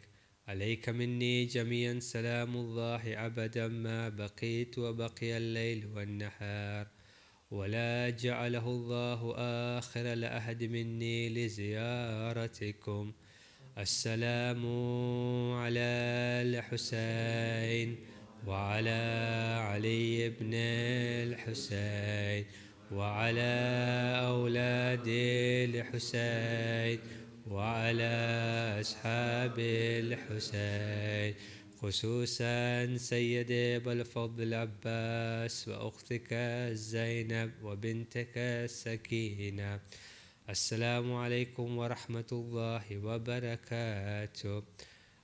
C: عليك مني جميعا سلام الله أبدا ما بقيت وبقي الليل والنهار ولا جعله الله آخر لأحد مني لزيارتكم السلام على الحسين وعلى علي بن الحسين وعلى أولاد الحسين وعلى أصحاب الحسين خصوصا سيد أبا الفضل عباس وأختك زينب وبنتك السكينة السلام عليكم ورحمة الله وبركاته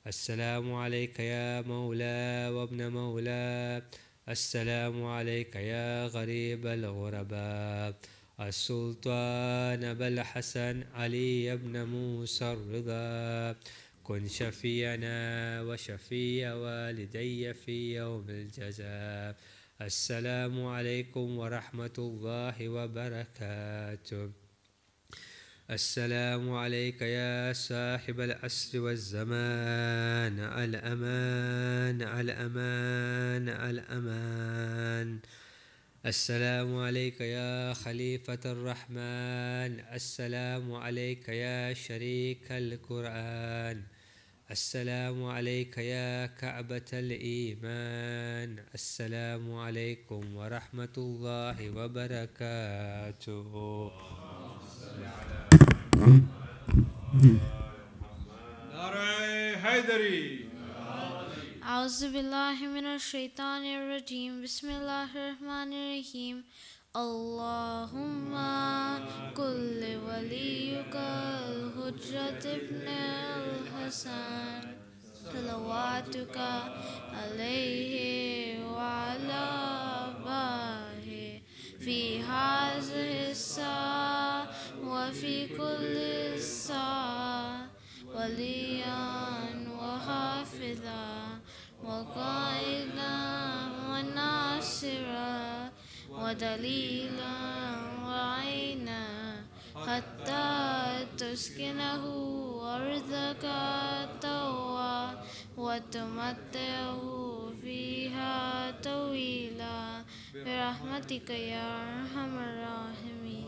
C: السلام عليك يا مولى وابن مولى السلام عليك يا غريب الغرباء السلطان أبا الحسن علي بن موسى الرضا كن شفيعنا وشفيع والدي في يوم الجزاء السلام عليكم ورحمة الله وبركاته السلام عليك يا صاحب العصر والزمان الأمان الأمان الأمان السلام عليك يا خليفة الرحمن السلام عليك يا شريك القرآن السلام عليك يا كعبة الإيمان السلام عليكم ورحمة الله وبركاته
D: نعرہ حیدری
E: أعوذ بالله من الشيطان الرجيم بسم الله الرحمن الرحيم اللهم كل وليك الحجة ابن الحسن صلواتك عليه وعلى آبائه في هذه الساعة وفي كل ساعة وليا وحافظا وقائدا وناصرا ودليلا وعينا حتى تسكنه أرضك طوعا وتمتعه فيها طويلا برحمتك يا أرحم الراحمين.